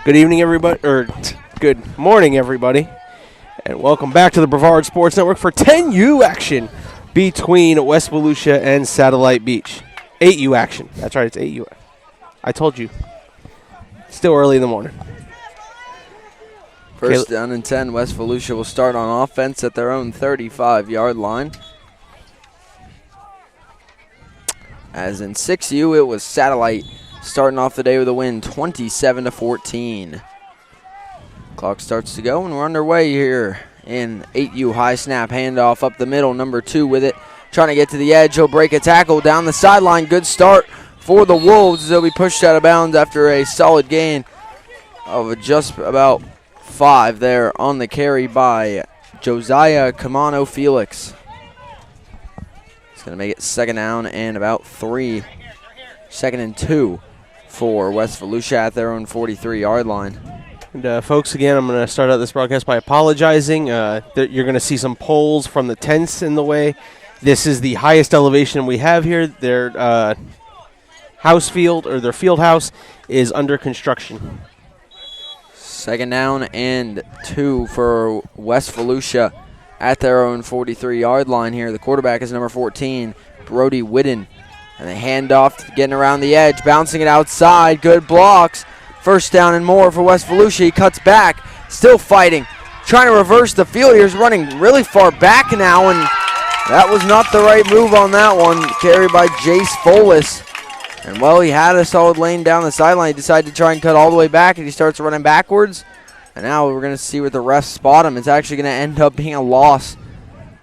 Good evening, everybody, or good morning, everybody, and welcome back to the Brevard Sports Network for 10U action between West Volusia and Satellite Beach. 8U action. That's right, it's 8U. I told you. Still early in the morning. First down and 10, West Volusia will start on offense at their own 35-yard line. As in 6U, it was Satellite starting off the day with a win, 27-14. Clock starts to go, and we're underway here in 8U. High snap, handoff up the middle, number 2 with it. Trying to get to the edge, he'll break a tackle down the sideline. Good start for the Wolves. They'll be pushed out of bounds after a solid gain of just about 5 there on the carry by Josiah Camano Felix. It's going to make it second down and about 3. Second and 2 for West Volusia at their own 43-yard line. And folks, again, I'm going to start out this broadcast by apologizing. You're going to see some poles from the tents in the way. This is the highest elevation we have here. Their house field, or their field house, is under construction. Second down and 2 for West Volusia at their own 43-yard line here. The quarterback is number 14, Brody Whitten. And the handoff, getting around the edge, bouncing it outside. Good blocks. First down and more for West Volusia. He cuts back, still fighting, trying to reverse the field. He's running really far back now, and that was not the right move on that one. Carried by Jace Folis. And, well, he had a solid lane down the sideline. He decided to try and cut all the way back, and he starts running backwards. And now we're going to see where the refs spot him. It's actually going to end up being a loss.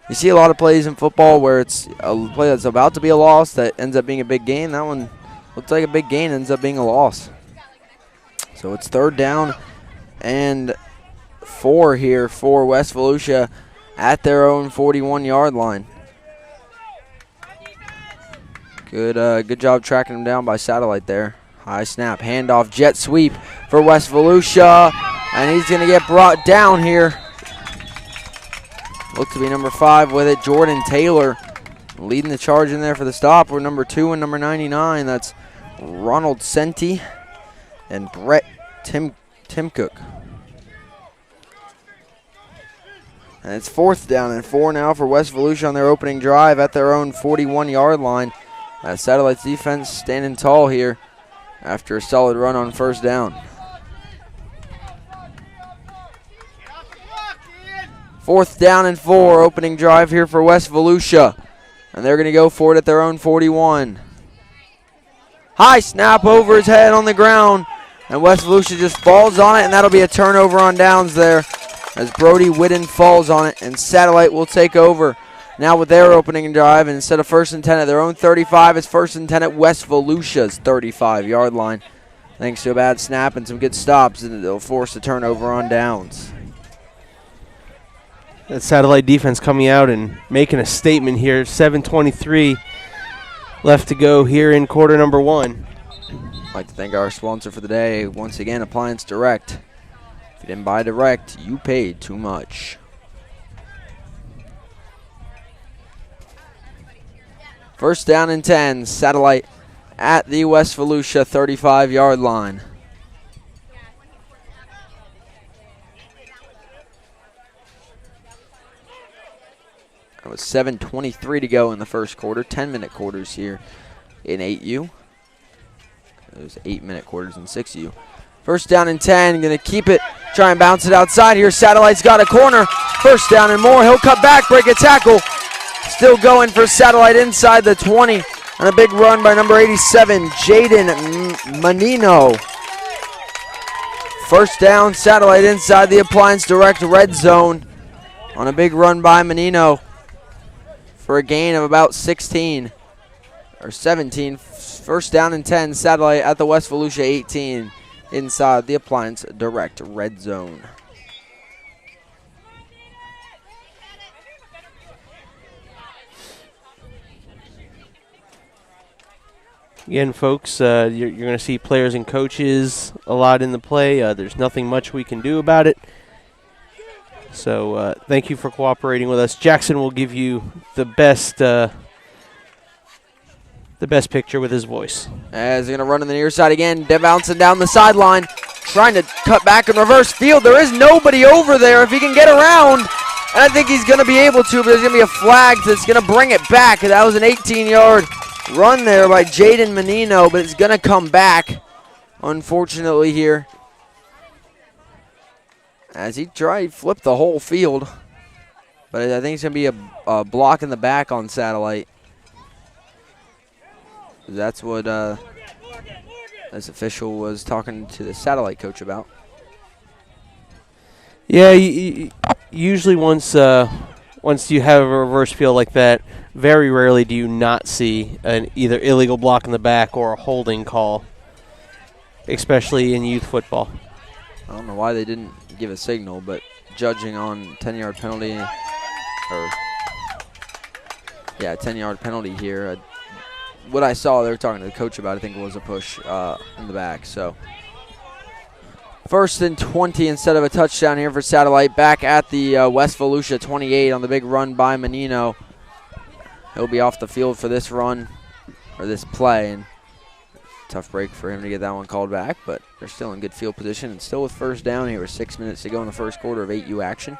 You see a lot of plays in football where it's a play that's about to be a loss that ends up being a big gain. That one looks like a big gain, ends up being a loss. So it's third down and 4 here for West Volusia at their own 41-yard line. Good job tracking him down by Satellite there. High snap, handoff, jet sweep for West Volusia, and he's going to get brought down here. Look to be number 5 with it, Jordan Taylor, leading the charge in there for the stop. We're number 2 and number 99. That's Ronald Senti and Brett Timcook. And it's fourth down and 4 now for West Volusia on their opening drive at their own 41-yard line. Satellite's defense standing tall here after a solid run on first down. Fourth down and 4, opening drive here for West Volusia. And they're going to go for it at their own 41. High snap over his head on the ground. And West Volusia just falls on it, and that'll be a turnover on downs there as Brody Whitten falls on it, and Satellite will take over now with their opening drive. And instead of first and 10 at their own 35, it's first and 10 at West Volusia's 35-yard line. Thanks to a bad snap and some good stops, and they'll force a turnover on downs. That Satellite defense coming out and making a statement here. 7:23 left to go here in quarter number 1. I'd like to thank our sponsor for the day, once again, Appliance Direct. If you didn't buy direct, you paid too much. First down and 10, Satellite at the West Volusia 35-yard line. It was 7:23 to go in the first quarter. 10-minute quarters here in 8U. There's 8-minute quarters in 6U. First down and 10. Going to keep it. Try and bounce it outside here. Satellite's got a corner. First down and more. He'll cut back, break a tackle. Still going for Satellite inside the 20. And a big run by number 87, Jaden Manino. First down, Satellite inside the Appliance Direct red zone. On a big run by Manino for a gain of about 16 or 17. First down and 10, Satellite at the West Volusia 18 inside the Appliance Direct red zone. Again, folks, you're going to see players and coaches a lot in the play. There's nothing much we can do about it. So thank you for cooperating with us. Jackson will give you the best picture with his voice. As they're going to run on the near side again. They're bouncing down the sideline. trying to cut back and reverse field. There is nobody over there if he can get around. And I think he's going to be able to, but there's going to be a flag that's going to bring it back. That was an 18-yard run there by Jaden Menino, but it's going to come back, unfortunately, here. As he flipped the whole field. But I think it's going to be a block in the back on Satellite. That's what this official was talking to the Satellite coach about. Yeah, usually once you have a reverse field like that, very rarely do you not see an either illegal block in the back or a holding call, especially in youth football. I don't know why they didn't give a signal, but judging on 10-yard penalty, 10-yard penalty here. What I saw they were talking to the coach about, I think, was a push in the back. So 1st and 20 instead of a touchdown here for Satellite. Back at the West Volusia 28 on the big run by Menino. He'll be off the field for this run, or this play. And tough break for him to get that one called back, but they're still in good field position and still with first down here with 6 minutes to go in the first quarter of 8U action.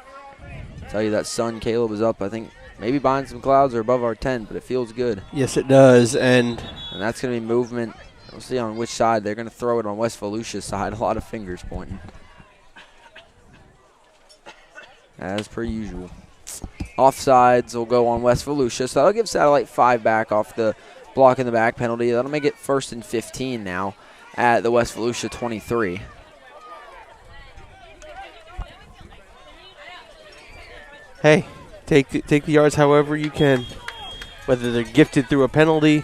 I'll tell you that sun, Caleb, is up, I think, maybe behind some clouds or above our tent, but it feels good. Yes, it does. And that's going to be movement. We'll see on which side. They're going to throw it on West Volusia's side. A lot of fingers pointing. As per usual. Offsides will go on West Volusia, so that'll give Satellite 5 back off the block in the back penalty. That'll make it 1st and 15 now at the West Volusia 23. Hey, take the yards however you can, whether they're gifted through a penalty.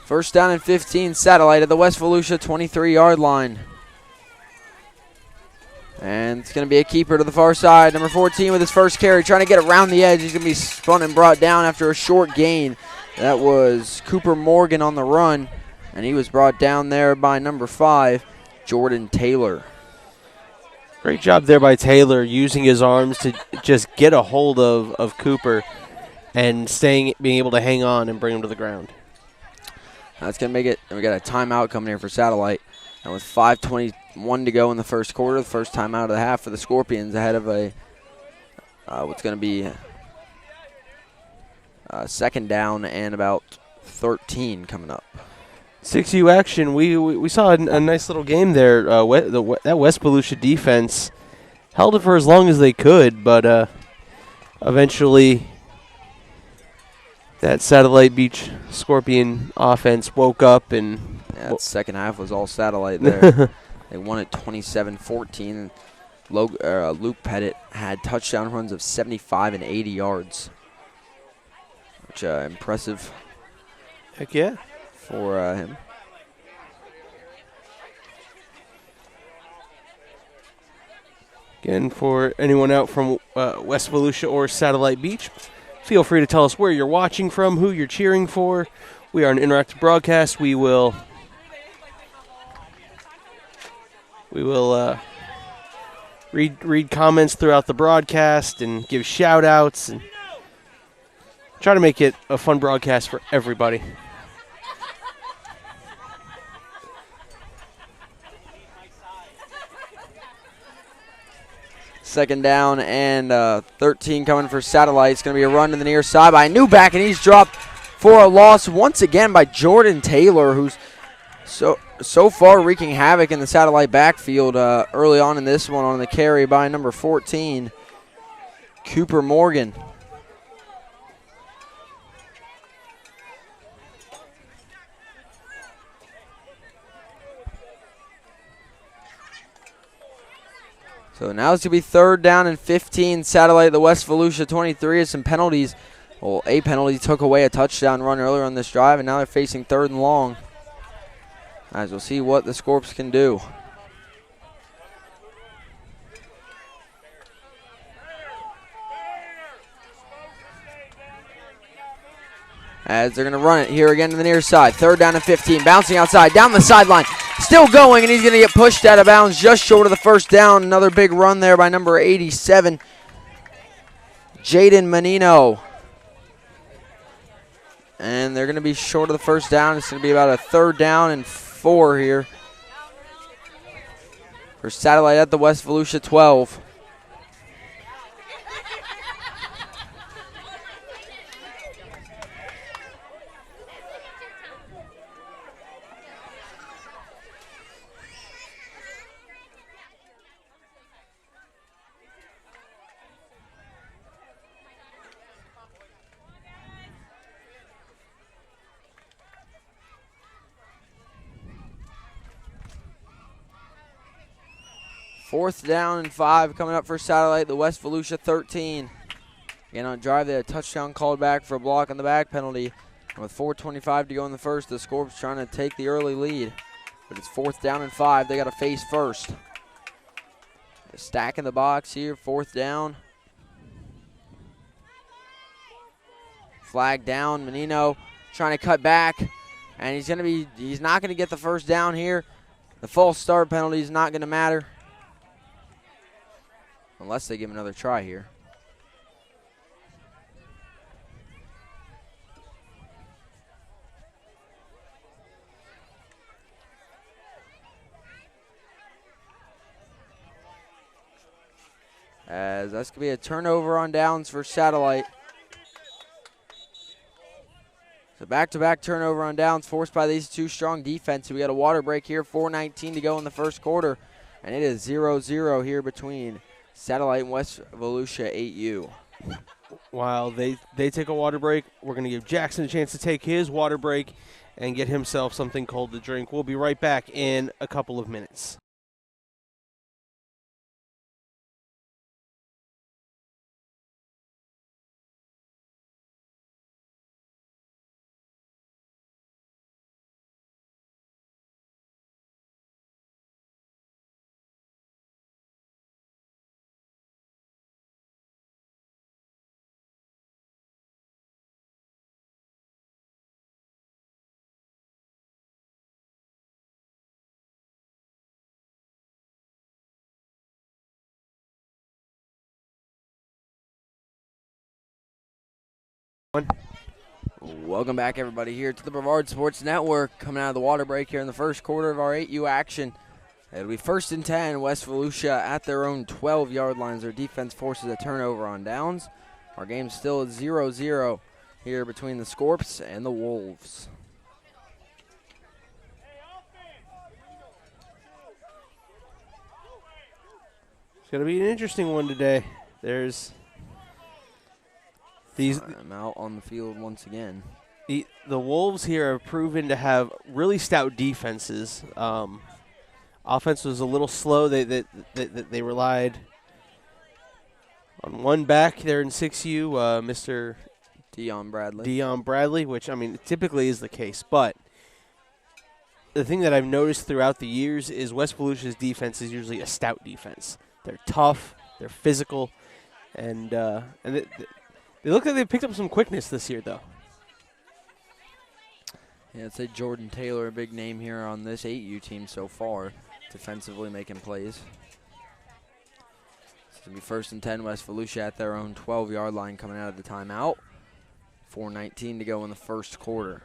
1st down and 15, Satellite at the West Volusia 23-yard line. And it's going to be a keeper to the far side. Number 14 with his first carry, trying to get around the edge. He's going to be spun and brought down after a short gain. That was Cooper Morgan on the run, and he was brought down there by number 5, Jordan Taylor. Great job there by Taylor, using his arms to just get a hold of Cooper and being able to hang on and bring him to the ground. That's going to make it. We got a timeout coming here for Satellite. And with 5:21 to go in the first quarter, the first timeout of the half for the Scorpions ahead of what's going to be second down and about 13 coming up. 6U action. We saw a nice little game there. That West Volusia defense held it for as long as they could, but eventually that Satellite Beach Scorpion offense woke up and that second half was all Satellite there. They won it 27-14. Luke Pettit had touchdown runs of 75 and 80 yards, which impressive. Heck yeah. For him. Again, for anyone out from West Volusia or Satellite Beach, feel free to tell us where you're watching from, who you're cheering for. We are an interactive broadcast. We will read comments throughout the broadcast and give shout-outs and try to make it a fun broadcast for everybody. Second down and 13 coming for Satellite. It's going to be a run to the near side by Newback, and he's dropped for a loss once again by Jordan Taylor, who's so far wreaking havoc in the Satellite backfield early on in this one on the carry by number 14, Cooper Morgan. So now it's going to be 3rd down and 15. Satellite, the West Volusia 23 has some penalties. Well, a penalty took away a touchdown run earlier on this drive, and now they're facing 3rd and long. As we'll see what the Scorps can do. As they're going to run it here again to the near side. 3rd down and 15. Bouncing outside, down the sideline. Still going, and he's going to get pushed out of bounds just short of the 1st down. Another big run there by number 87, Jaden Menino. And they're going to be short of the 1st down. It's going to be about a 3rd down and 4. 4 here. For Satellite at the West Volusia 12. Fourth down and 5 coming up for Satellite, the West Volusia 13. Again on drive, they had a touchdown called back for a block on the back penalty. And with 4:25 to go in the first, the Scorps trying to take the early lead. But it's fourth down and 5. They got to face first. They're stacking the box here, fourth down. Flag down, Menino trying to cut back. And he's not going to get the first down here. The false start penalty is not going to matter. Unless they give another try here. As that's going to be a turnover on downs for Satellite. So back-to-back turnover on downs forced by these two strong defenses. We got a water break here, 4:19 to go in the first quarter. And it is 0-0 here between Satellite and West Volusia 8U. While they take a water break, we're going to give Jackson a chance to take his water break and get himself something cold to drink. We'll be right back in a couple of minutes. Welcome back, everybody, here to the Brevard Sports Network. Coming out of the water break here in the first quarter of our 8U action. It'll be 1st and 10, West Volusia at their own 12-yard lines. Their defense forces a turnover on downs. Our game still is 0-0 here between the Scorps and the Wolves. It's going to be an interesting one today. There's these. I'm out on the field once again. The Wolves here have proven to have really stout defenses. Offense was a little slow. They relied on one back there in 6U, Mr. Dion Bradley, which, I mean, typically is the case. But the thing that I've noticed throughout the years is West Volusia's defense is usually a stout defense. They're tough, they're physical, and they look like they picked up some quickness this year, though. Yeah, I'd say Jordan Taylor, a big name here on this 8U team so far, defensively making plays. It's going to be 1st and 10, West Volusia at their own 12-yard line coming out of the timeout. 4:19 to go in the first quarter.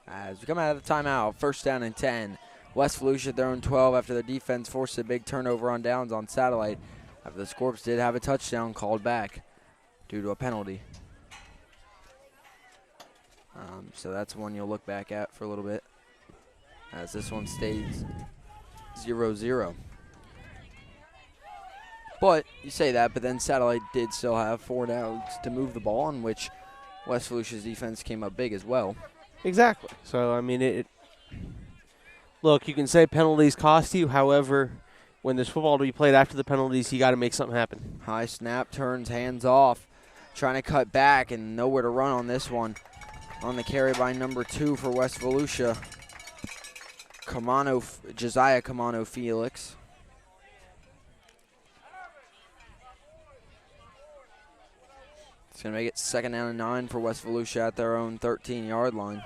As we come out of the timeout, 1st down and 10. West Volusia at their own 12 after their defense forced a big turnover on downs on Satellite. After the Scorps did have a touchdown called back due to a penalty. So that's one you'll look back at for a little bit, as this one stays 0-0. But you say that, but then Satellite did still have 4 downs to move the ball, in which West Volusia's defense came up big as well. Exactly. So, I mean, look, you can say penalties cost you. However, when there's football to be played after the penalties, you got to make something happen. High snap, turns, hands off. Trying to cut back and nowhere to run on this one. On the carry by number 2 for West Volusia, Josiah Camano Felix. It's going to make it 2nd down and 9 for West Volusia at their own 13-yard line.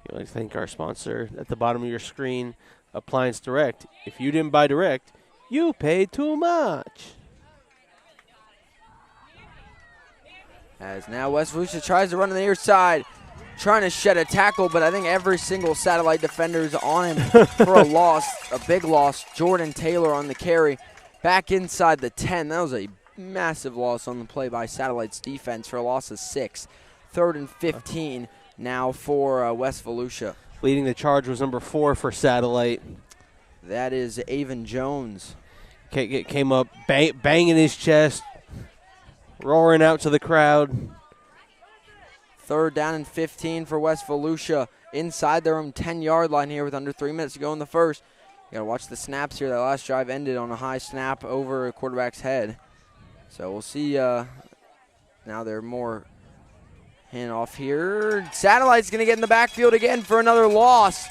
I'd like to thank our sponsor at the bottom of your screen, Appliance Direct. If you didn't buy Direct, you paid too much. As now West Volusia tries to run on the near side, trying to shed a tackle, but I think every single Satellite defender is on him for a loss, a big loss. Jordan Taylor on the carry, back inside the 10. That was a massive loss on the play by Satellite's defense for a loss of 6. 3rd and 15 now for West Volusia. Leading the charge was number 4 for Satellite. That is Avon Jones. Came up banging his chest, roaring out to the crowd. 3rd down and 15 for West Volusia inside their own 10-yard line here with under 3 minutes to go in the first. You got to watch the snaps here. That last drive ended on a high snap over a quarterback's head. So we'll see. Now they're more handoff here. Satellite's going to get in the backfield again for another loss.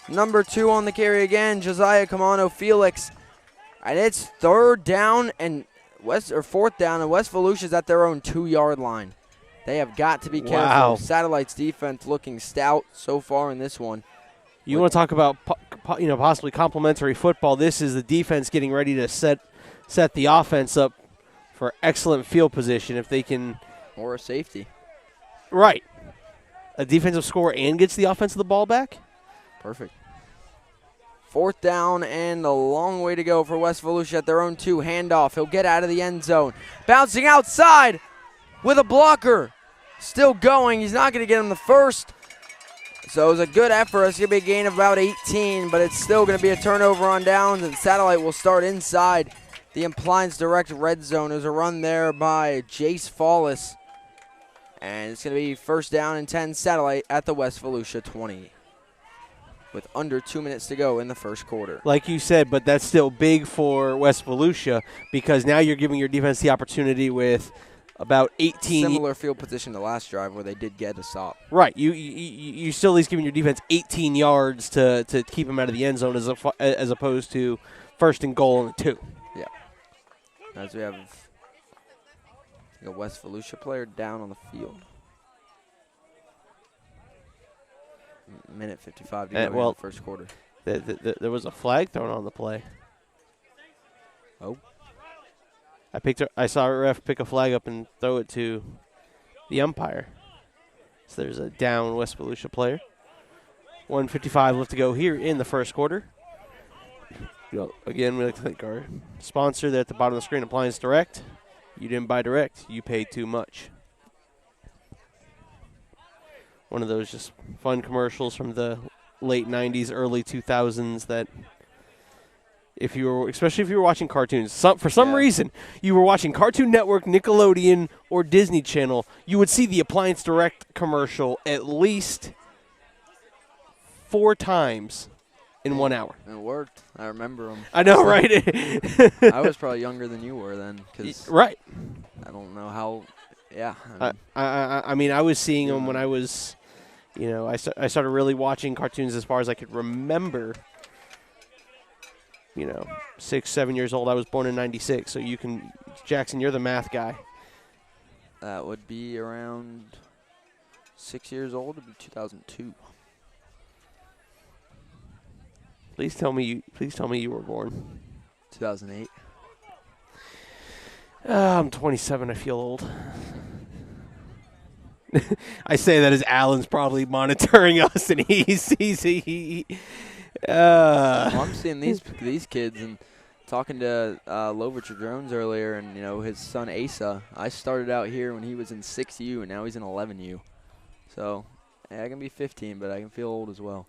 Number 2 on the carry again, Josiah Camano Felix. And it's 4th down and West Volusia's at their own 2-yard line. They have got to be careful. Wow. Satellite's defense looking stout so far in this one. You want to talk about possibly complementary football? This is the defense getting ready to set the offense up for excellent field position if they can. Or a safety. Right. A defensive score and gets the offense the ball back? Perfect. 4th down and a long way to go for West Volusia at their own 2. Handoff. He'll get out of the end zone. Bouncing outside with a blocker. Still going. He's not going to get him the first. So it was a good effort. It's going to be a gain of about 18, but it's still going to be a turnover on downs, and Satellite will start inside the Appliance Direct red zone. There's a run there by Jace Fallis. And it's going to be 1st down and 10 Satellite at the West Volusia 20 with under 2 minutes to go in the first quarter. Like you said, but that's still big for West Volusia because now you're giving your defense the opportunity with about 18. Similar field position to last drive where they did get a stop. Right. You still at least giving your defense 18 yards to keep them out of the end zone as opposed to 1st and goal and 2. Yeah. As we have a West Volusia player down on the field. Minute 55 to go in the first quarter. There was a flag thrown on the play. Oh. I saw a ref pick a flag up and throw it to the umpire. So there's a down West Volusia player. 1:55 left to go here in the first quarter. Again, we'd like to thank our sponsor there at the bottom of the screen, Appliance Direct. You didn't buy Direct, you paid too much. One of those just fun commercials from the late 90s, early 2000s that especially if you were watching cartoons, for some reason you were watching Cartoon Network, Nickelodeon, or Disney Channel, you would see the Appliance Direct commercial at least 4 times in 1 hour. It worked. I remember them. I know, right? I was probably younger than you were then. Right. I don't know how. Yeah. I mean, I was seeing them when I was, I started really watching cartoons as far as I could remember. 6, 7 years old. I was born in '96, so Jackson, you're the math guy. That would be around 6 years old. It would be 2002. Please tell me you were born 2008. I'm 27. I feel old. I say that as Alan's probably monitoring us, and I'm seeing these kids and talking to Loverture Jones earlier, and his son Asa. I started out here when he was in 6U, and now he's in 11U. So I can be 15, but I can feel old as well.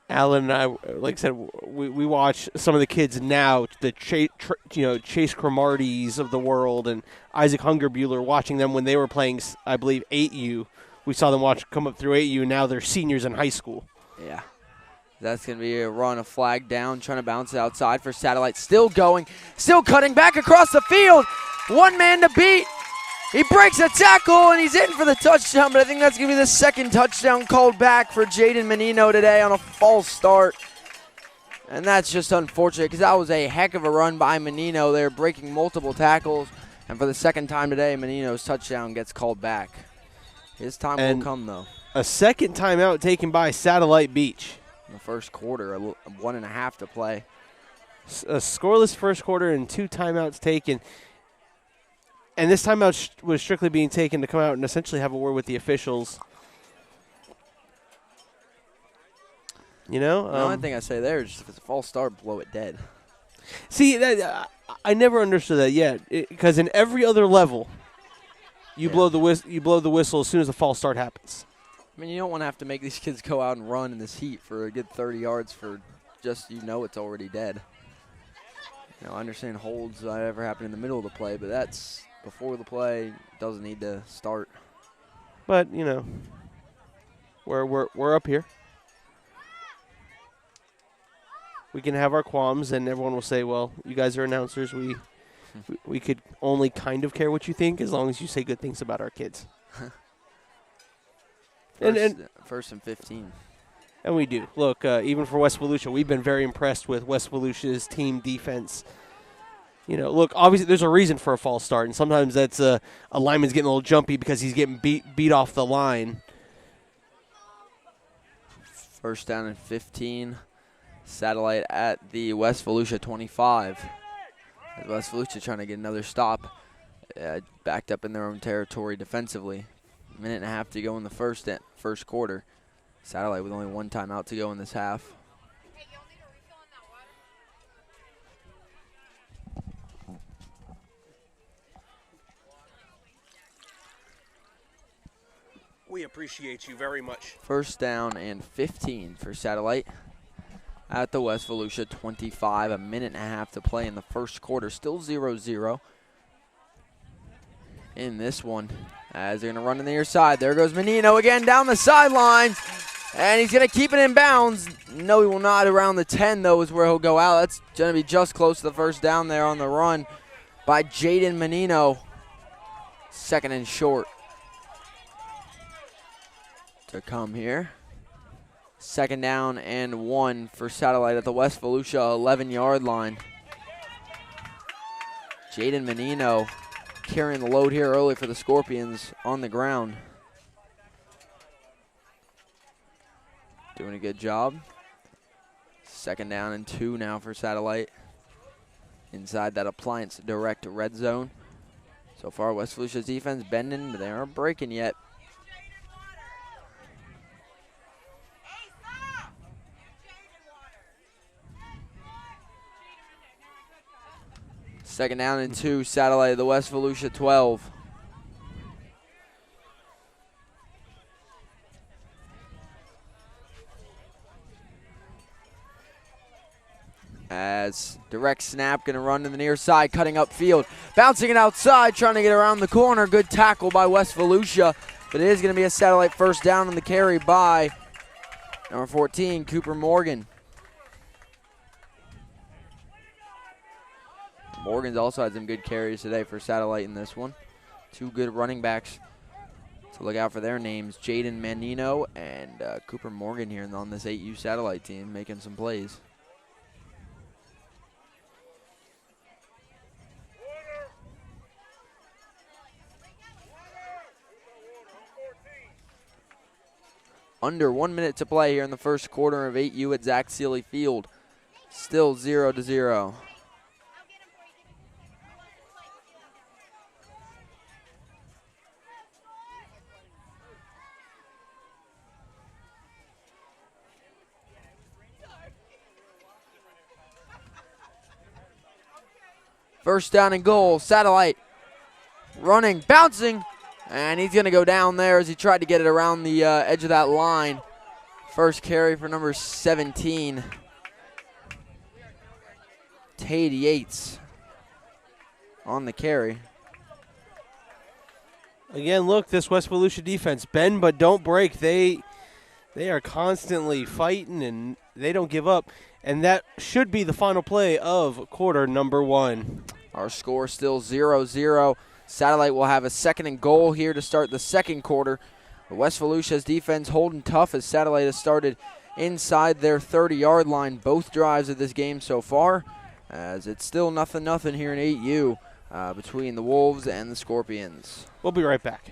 Alan and I, like I said, we watch some of the kids now, the Chase Cromarties of the world and Isaac Hungerbuehler, watching them when they were playing, I believe, 8U. We saw them come up through 8U, and now they're seniors in high school. Yeah. That's going to be a run, a flag down, trying to bounce it outside for Satellite. Still going, still cutting back across the field. One man to beat. He breaks a tackle, and he's in for the touchdown, but I think that's going to be the second touchdown called back for Jaden Menino today on a false start. And that's just unfortunate because that was a heck of a run by Menino there, breaking multiple tackles. And for the second time today, Menino's touchdown gets called back. His time will come, though. A second timeout taken by Satellite Beach. In the first quarter, 1.5 to play. A scoreless first quarter and 2 timeouts taken. And this timeout was strictly being taken to come out and essentially have a word with the officials. You know? The only thing I say there is just if it's a false start, blow it dead. See, I never understood that yet. Because in every other level, you blow the whistle as soon as the false start happens. I mean, you don't want to have to make these kids go out and run in this heat for a good 30 yards for just, it's already dead. I understand holds ever happen in the middle of the play, but that's before the play. Doesn't need to start. But, we're up here. We can have our qualms, and everyone will say, well, you guys are announcers. We could only kind of care what you think as long as you say good things about our kids. First and 15. And we do. Look, even for West Volusia, we've been very impressed with West Volusia's team defense. Look, obviously there's a reason for a false start, and sometimes that's a lineman's getting a little jumpy because he's getting beat off the line. First down and 15. Satellite at the West Volusia 25. West Volusia trying to get another stop. Backed up in their own territory defensively. 1.5 to go in the first quarter. Satellite with only 1 timeout to go in this half. We appreciate you very much. First down and 15 for Satellite at the West Volusia 25. 1.5 to play in the first quarter. Still 0-0 in this one. As they're going to run on the near side. There goes Menino again down the sidelines. And he's going to keep it in bounds. No, he will not. Around the 10, though, is where he'll go out. That's going to be just close to the first down there on the run by Jaden Menino. Second and short to come here. Second down and 1 for Satellite at the West Volusia 11-yard line. Jaden Menino carrying the load here early for the Scorpions on the ground. Doing a good job. Second down and 2 now for Satellite. Inside that Appliance Direct red zone. So far, West Volusia's defense bending, but they aren't breaking yet. Second down and 2, Satellite of the West Volusia 12. As direct snap, going to run to the near side, cutting upfield. Bouncing it outside, trying to get around the corner. Good tackle by West Volusia. But it is going to be a Satellite first down on the carry by number 14, Cooper Morgan. Morgan's also had some good carries today for Satellite in this one. 2 good running backs to look out for their names. Jaden Menino and Cooper Morgan here on this 8U Satellite team making some plays. Under 1 minute to play here in the first quarter of 8U at Zach Sealy Field. Still 0-0. First down and goal. Satellite running, bouncing, and he's going to go down there as he tried to get it around the edge of that line. First carry for number 17, Tate Yates on the carry. Again, look, this West Volusia defense, bend but don't break. They are constantly fighting, and they don't give up. And that should be the final play of quarter number 1. Our score still 0-0. Satellite will have a second and goal here to start the second quarter. West Volusia's defense holding tough as Satellite has started inside their 30-yard line both drives of this game so far, as it's still 0-0 here in 8U between the Wolves and the Scorpions. We'll be right back.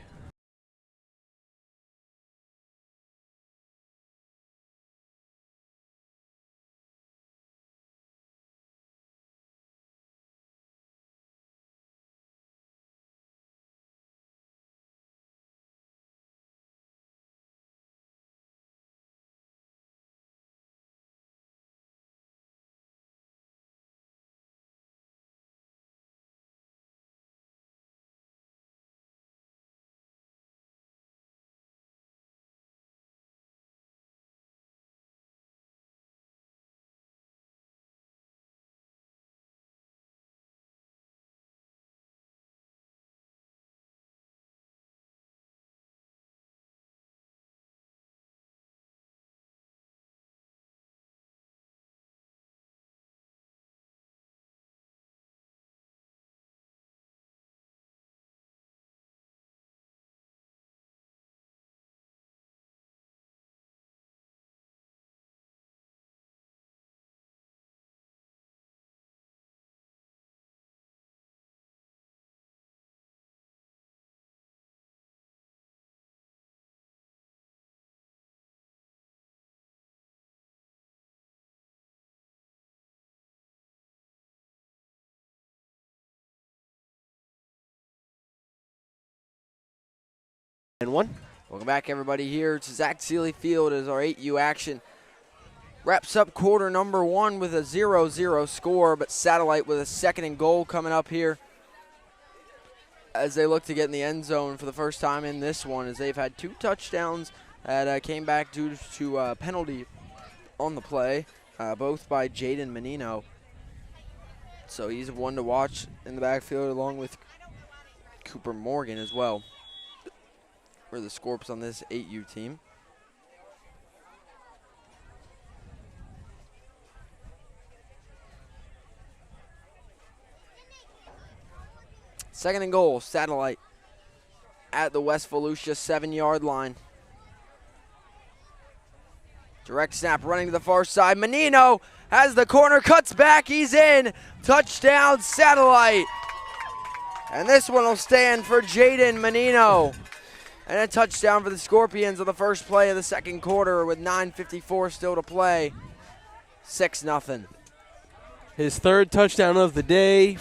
And 1. Welcome back, everybody, here to Zach Seeley Field as our 8U action wraps up quarter number 1 with a 0-0 score, but Satellite with a 2nd and goal coming up here as they look to get in the end zone for the first time in this one, as they've had 2 touchdowns that came back due to a penalty on the play, both by Jaden Menino. So he's one to watch in the backfield along with Cooper Morgan as well for the Scorps on this 8U team. Second and goal, Satellite at the West Volusia 7-yard line. Direct snap running to the far side. Menino has the corner, cuts back, he's in. Touchdown, Satellite. And this one will stand for Jaden Menino. And a touchdown for the Scorpions on the first play of the second quarter with 9:54 still to play. 6-0. His 3rd touchdown of the day.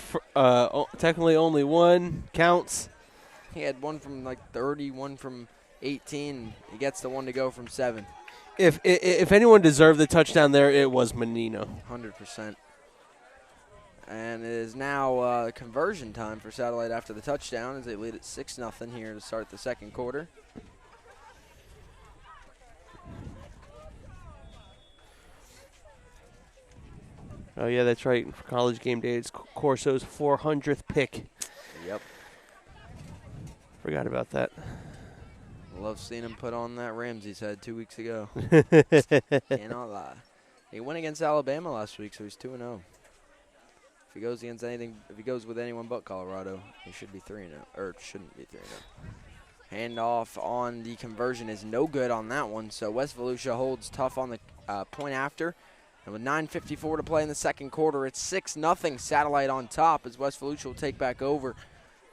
Technically only 1. Counts. He had one from like 30, one from 18. He gets the one to go from 7. If anyone deserved the touchdown there, it was Menino. 100%. And it is now conversion time for Satellite after the touchdown as they lead at 6-0 here to start the second quarter. Oh, yeah, that's right. For College Game Day, it's Corso's 400th pick. Yep. Forgot about that. Love seeing him put on that Ramsey's head 2 weeks ago. Cannot lie. He went against Alabama last week, so he's 2-0. If he goes against anything, if he goes with anyone but Colorado, he should be 3-0, or shouldn't be 3-0. Handoff on the conversion is no good on that one, so West Volusia holds tough on the point after. And with 9:54 to play in the second quarter, it's 6-0 Satellite on top as West Volusia will take back over.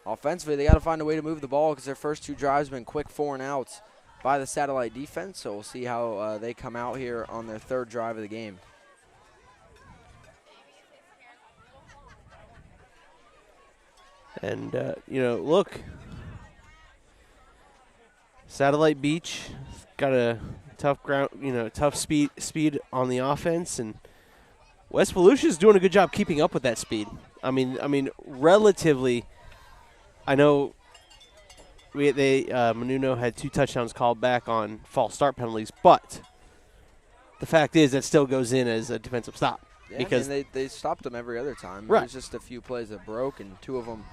Offensively, they got to find a way to move the ball because their first 2 drives have been quick 4-and-outs by the Satellite defense. So we'll see how they come out here on their 3rd drive of the game. And, look, Satellite Beach got a tough ground, tough speed on the offense, and West Volusia is doing a good job keeping up with that speed. I mean, relatively. I know Menino had 2 touchdowns called back on false start penalties, but the fact is that still goes in as a defensive stop. Yeah, because they stopped them every other time. Right. There's just a few plays that broke, and 2 of them.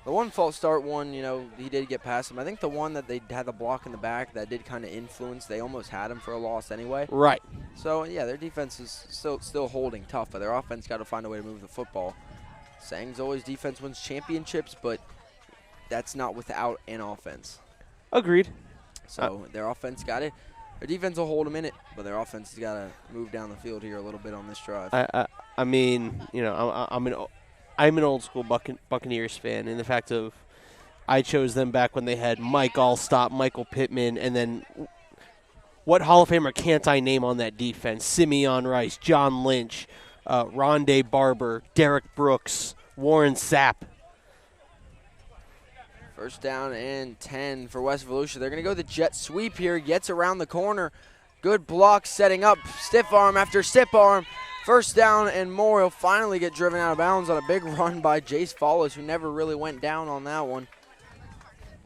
The one false start one, he did get past him. I think the one that they had the block in the back that did kind of influence, they almost had him for a loss anyway. Right. So, yeah, their defense is still holding tough, but their offense got to find a way to move the football. Saying's always defense wins championships, but that's not without an offense. Agreed. So their offense got it. Their defense will hold them in it, but their offense has got to move down the field here a little bit on this drive. I mean, I'm an old school Buccaneers fan, in the fact of I chose them back when they had Mike Allstott, Michael Pittman, and then what Hall of Famer can't I name on that defense? Simeon Rice, John Lynch, Rondé Barber, Derek Brooks, Warren Sapp. First down and 10 for West Volusia. They're going to go the jet sweep here. Gets around the corner. Good block setting up. Stiff arm after stiff arm. First down and more. He'll finally get driven out of bounds on a big run by Jace Follis, who never really went down on that one.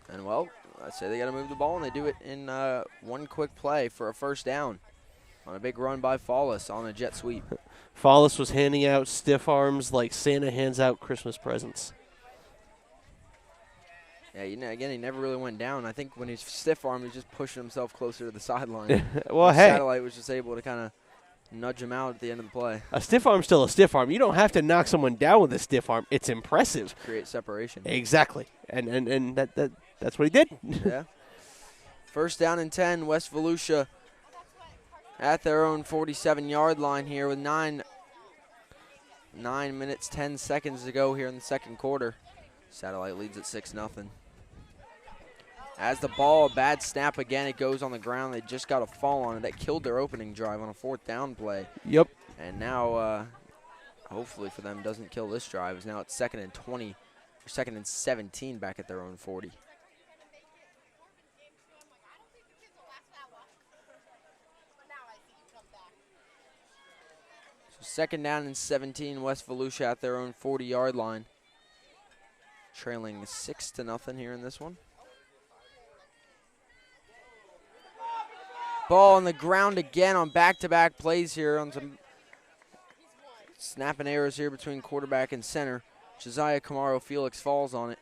And, well, I say they got to move the ball, and they do it in one quick play for a first down on a big run by Follis on a jet sweep. Follis was handing out stiff arms like Santa hands out Christmas presents. Yeah, again, he never really went down. I think when he's stiff-arm, he's just pushing himself closer to the sideline. Well, hey. Satellite was just able to kind of nudge him out at the end of the play. A stiff arm's still a stiff arm. You don't have to knock someone down with a stiff arm. It's impressive. Create separation. Exactly. And that's what he did. Yeah. First down and 10, West Volusia at their own 47-yard line here with 9 minutes, 10 seconds to go here in the second quarter. Satellite leads at 6-0. As the ball, a bad snap again, it goes on the ground. They just got a fall on it. That killed their opening drive on a fourth down play. Yep. And now, hopefully for them, doesn't kill this drive. It's now at 2nd and 20, or 2nd and 17 back at their own 40. So 2nd down and 17, West Volusia at their own 40-yard line. Trailing 6-0 here in this one. Ball on the ground again on back-to-back plays here on some snapping errors here between quarterback and center. Josiah Camaro Felix falls on it.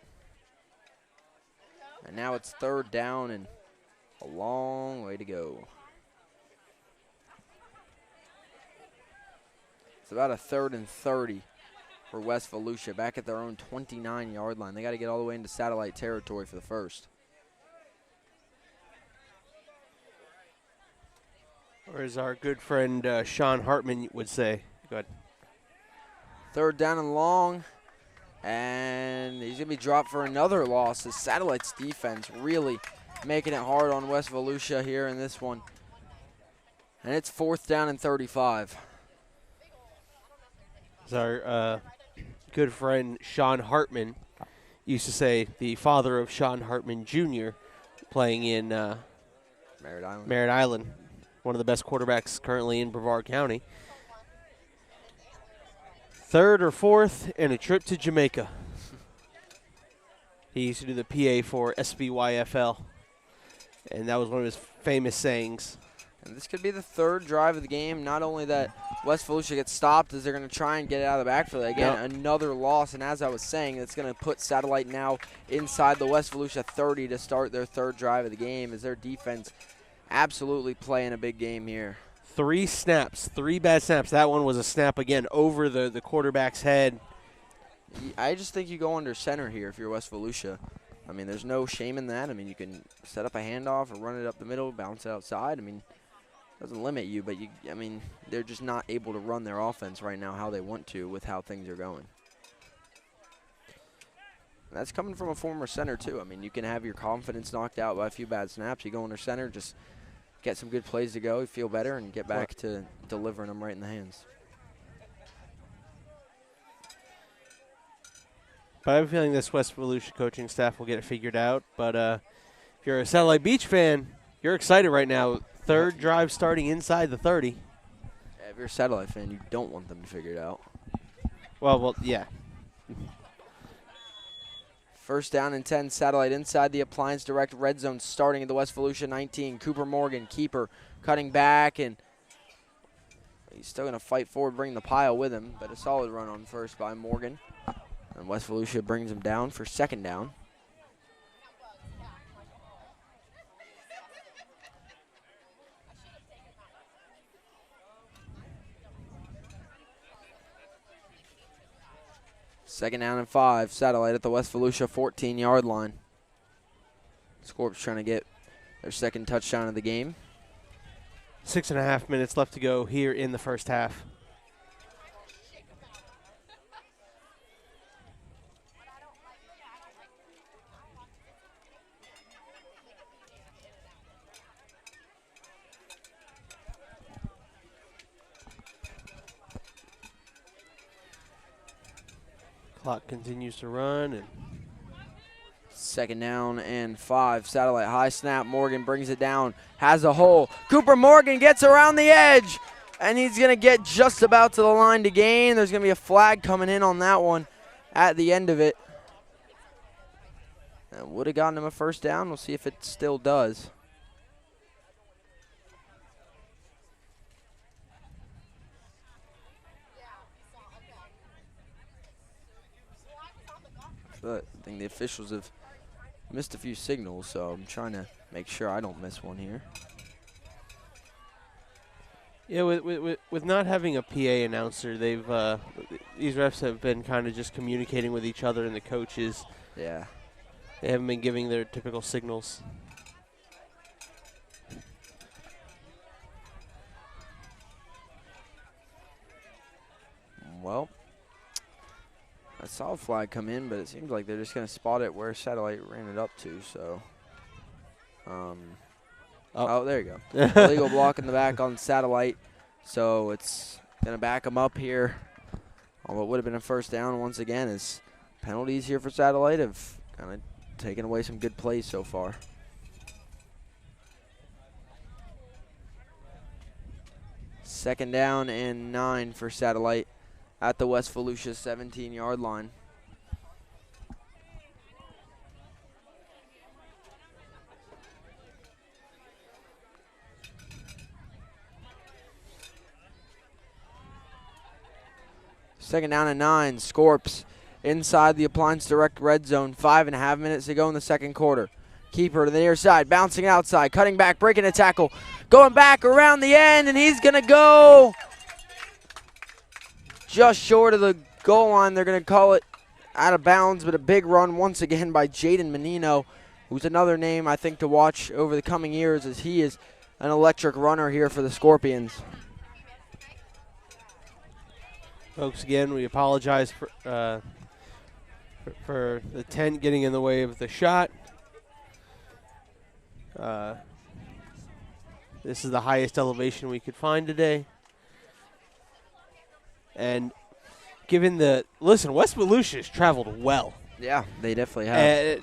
And now it's 3rd down and a long way to go. It's about a 3rd and 30 for West Volusia, back at their own 29-yard line. They got to get all the way into satellite territory for the first. Or as our good friend Sean Hartman would say. Go ahead. 3rd down and long. And he's going to be dropped for another loss. The Satellite's defense really making it hard on West Volusia here in this one. And it's 4th down and 35. As our good friend Sean Hartman used to say, the father of Sean Hartman Jr., playing in Merritt Island, one of the best quarterbacks currently in Brevard County. 3rd or 4th and a trip to Jamaica. He used to do the PA for SBYFL, and that was one of his famous sayings. And this could be the 3rd drive of the game. Not only that West Volusia gets stopped, as they're going to try and get it out of the backfield. Again, another loss, and as I was saying, it's going to put Satellite now inside the West Volusia 30 to start their 3rd drive of the game, as their defense absolutely playing a big game here. 3 snaps, 3 bad snaps. That one was a snap, again, over the quarterback's head. I just think you go under center here if you're West Volusia. I mean, there's no shame in that. I mean, you can set up a handoff or run it up the middle, bounce it outside. I mean, it doesn't limit you, but they're just not able to run their offense right now how they want to with how things are going. And that's coming from a former center, too. I mean, you can have your confidence knocked out by a few bad snaps. You go under center, just get some good plays to go, you feel better, and get back to delivering them right in the hands. But I have a feeling this West Volusia coaching staff will get it figured out. But if you're a Satellite Beach fan, you're excited right now. 3rd drive starting inside the 30. Yeah, if you're a Satellite fan, you don't want them to figure it out. Well, yeah. 1st down and 10, Satellite inside the Appliance Direct red zone, starting at the West Volusia 19. Cooper Morgan, keeper, cutting back, and he's still going to fight forward, bring the pile with him, but a solid run on first by Morgan. And West Volusia brings him down for 2nd down. Second down and 5. Satellite at the West Volusia 14-yard line. Scorps trying to get their 2nd touchdown of the game. 6.5 minutes left to go here in the first half. Clock continues to run, and 2nd down and 5. Satellite high snap. Morgan brings it down. Has a hole. Cooper Morgan gets around the edge, and he's going to get just about to the line to gain. There's going to be a flag coming in on that one at the end of it. That would have gotten him a 1st down. We'll see if it still does. But I think the officials have missed a few signals, so I'm trying to make sure I don't miss one here. Yeah, with not having a PA announcer, they've these refs have been kind of just communicating with each other and the coaches. Yeah. They haven't been giving their typical signals. Well, I saw a flag come in, but it seems like they're just going to spot it where Satellite ran it up to. So, oh, there you go. Illegal block in the back on Satellite. So it's going to back them up here on what would have been a 1st down once again. As penalties here for Satellite have kind of taken away some good plays so far. Second down and 9 for Satellite at the West Volusia 17-yard line. Second down and 9. Scorps inside the Appliance Direct red zone. 5.5 minutes to go in the second quarter. Keeper to the near side, bouncing outside, cutting back, breaking a tackle, going back around the end, and he's going to go just short of the goal line. They're going to call it out of bounds, but a big run once again by Jaden Menino, who's another name I think to watch over the coming years, as he is an electric runner here for the Scorpions. Folks, again, we apologize for the tent getting in the way of the shot. This is the highest elevation we could find today. And given West Volusia has traveled well. Yeah, they definitely have.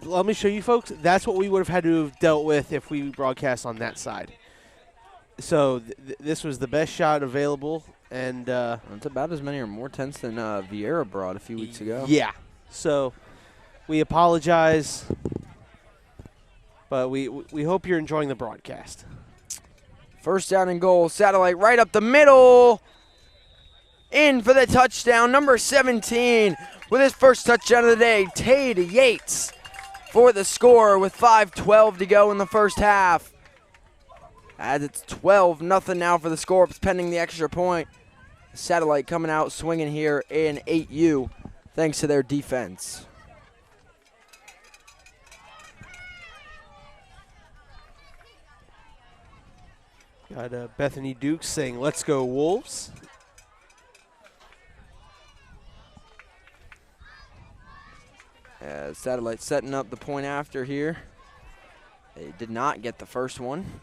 Let me show you folks, that's what we would have had to have dealt with if we broadcast on that side. So this was the best shot available. And it's about as many or more tents than Vieira brought a few weeks ago. Yeah. So we apologize, but we hope you're enjoying the broadcast. First down and goal. Satellite right up the middle. In for the touchdown. Number 17 with his first touchdown of the day. Tade Yates for the score with 5:12 to go in the first half. As it's 12-0 now for the Scorps pending the extra point. Satellite coming out swinging here in 8U thanks to their defense. Got Bethany Dukes saying, "Let's go Wolves." Satellite setting up the point after here. They did not get the first one.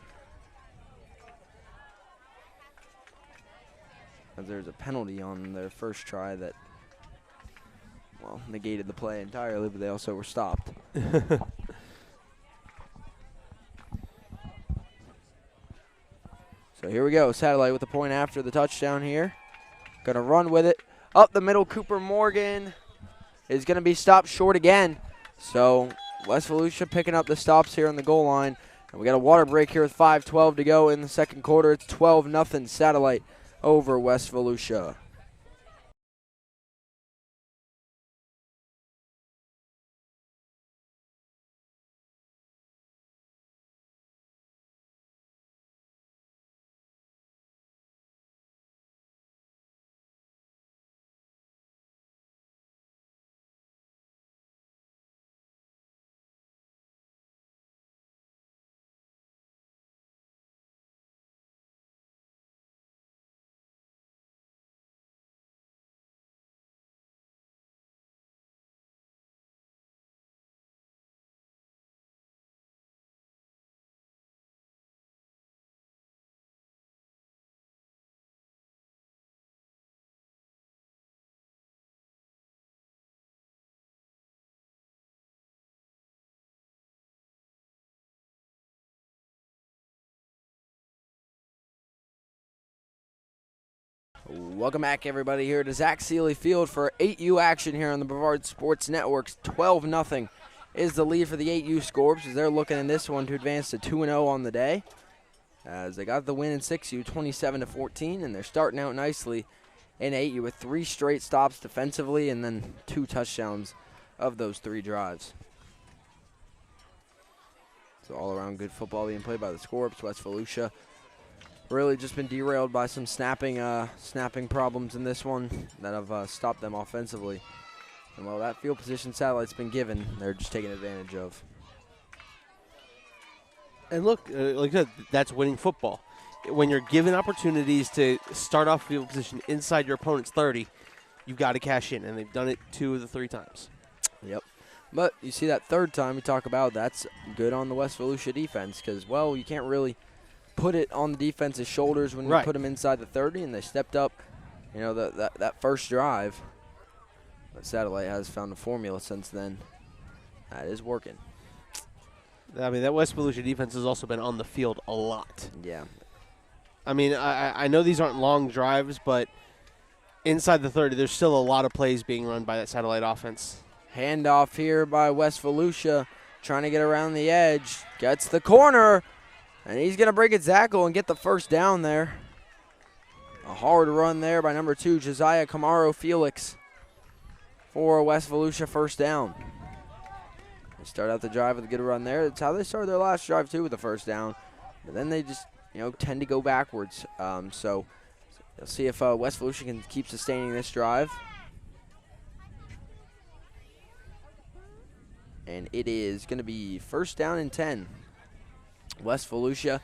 There's a penalty on their first try that, well, negated the play entirely, but they also were stopped. So here we go. Satellite with the point after the touchdown here. Going to run with it. Up the middle, Cooper Morgan is going to be stopped short again. So West Volusia picking up the stops here on the goal line. And we got a water break here with 5:12 to go in the second quarter. It's 12-0 Satellite over West Volusia. Welcome back, everybody, here to Zach Sealy Field for 8U action here on the Brevard Sports Networks. 12-0 is the lead for the 8U Scorps as they're looking in this one to advance to 2-0 on the day. As they got the win in 6U, 27-14, and they're starting out nicely in 8U with 3 straight stops defensively and then 2 touchdowns of those 3 drives. So all around good football being played by the Scorps. West Volusia really just been derailed by some snapping problems in this one that have stopped them offensively. And while that field position Satellite's been given, they're just taking advantage of. And look, like I said, that's winning football. When you're given opportunities to start off field position inside your opponent's 30, you've got to cash in, and they've done it 2 of the 3 times. Yep. But you see that third time we talk about, that's good on the West Volusia defense because, well, you can't really put it on the defense's shoulders when you put them inside the 30, and they stepped up, you know, that first drive. But Satellite has found a formula since then. That is working. I mean, that West Volusia defense has also been on the field a lot. Yeah. I mean, I know these aren't long drives, but inside the 30, there's still a lot of plays being run by that Satellite offense. Handoff here by West Volusia, trying to get around the edge. Gets the corner, and he's going to break a tackle and get the first down there. A hard run there by number 2, Josiah Camaro Felix, for West Volusia first down. They start out the drive with a good run there. That's how they started their last drive, too, with the first down. But then they just, tend to go backwards. So you'll see if West Volusia can keep sustaining this drive. And it is going to be first down and 10. West Volusia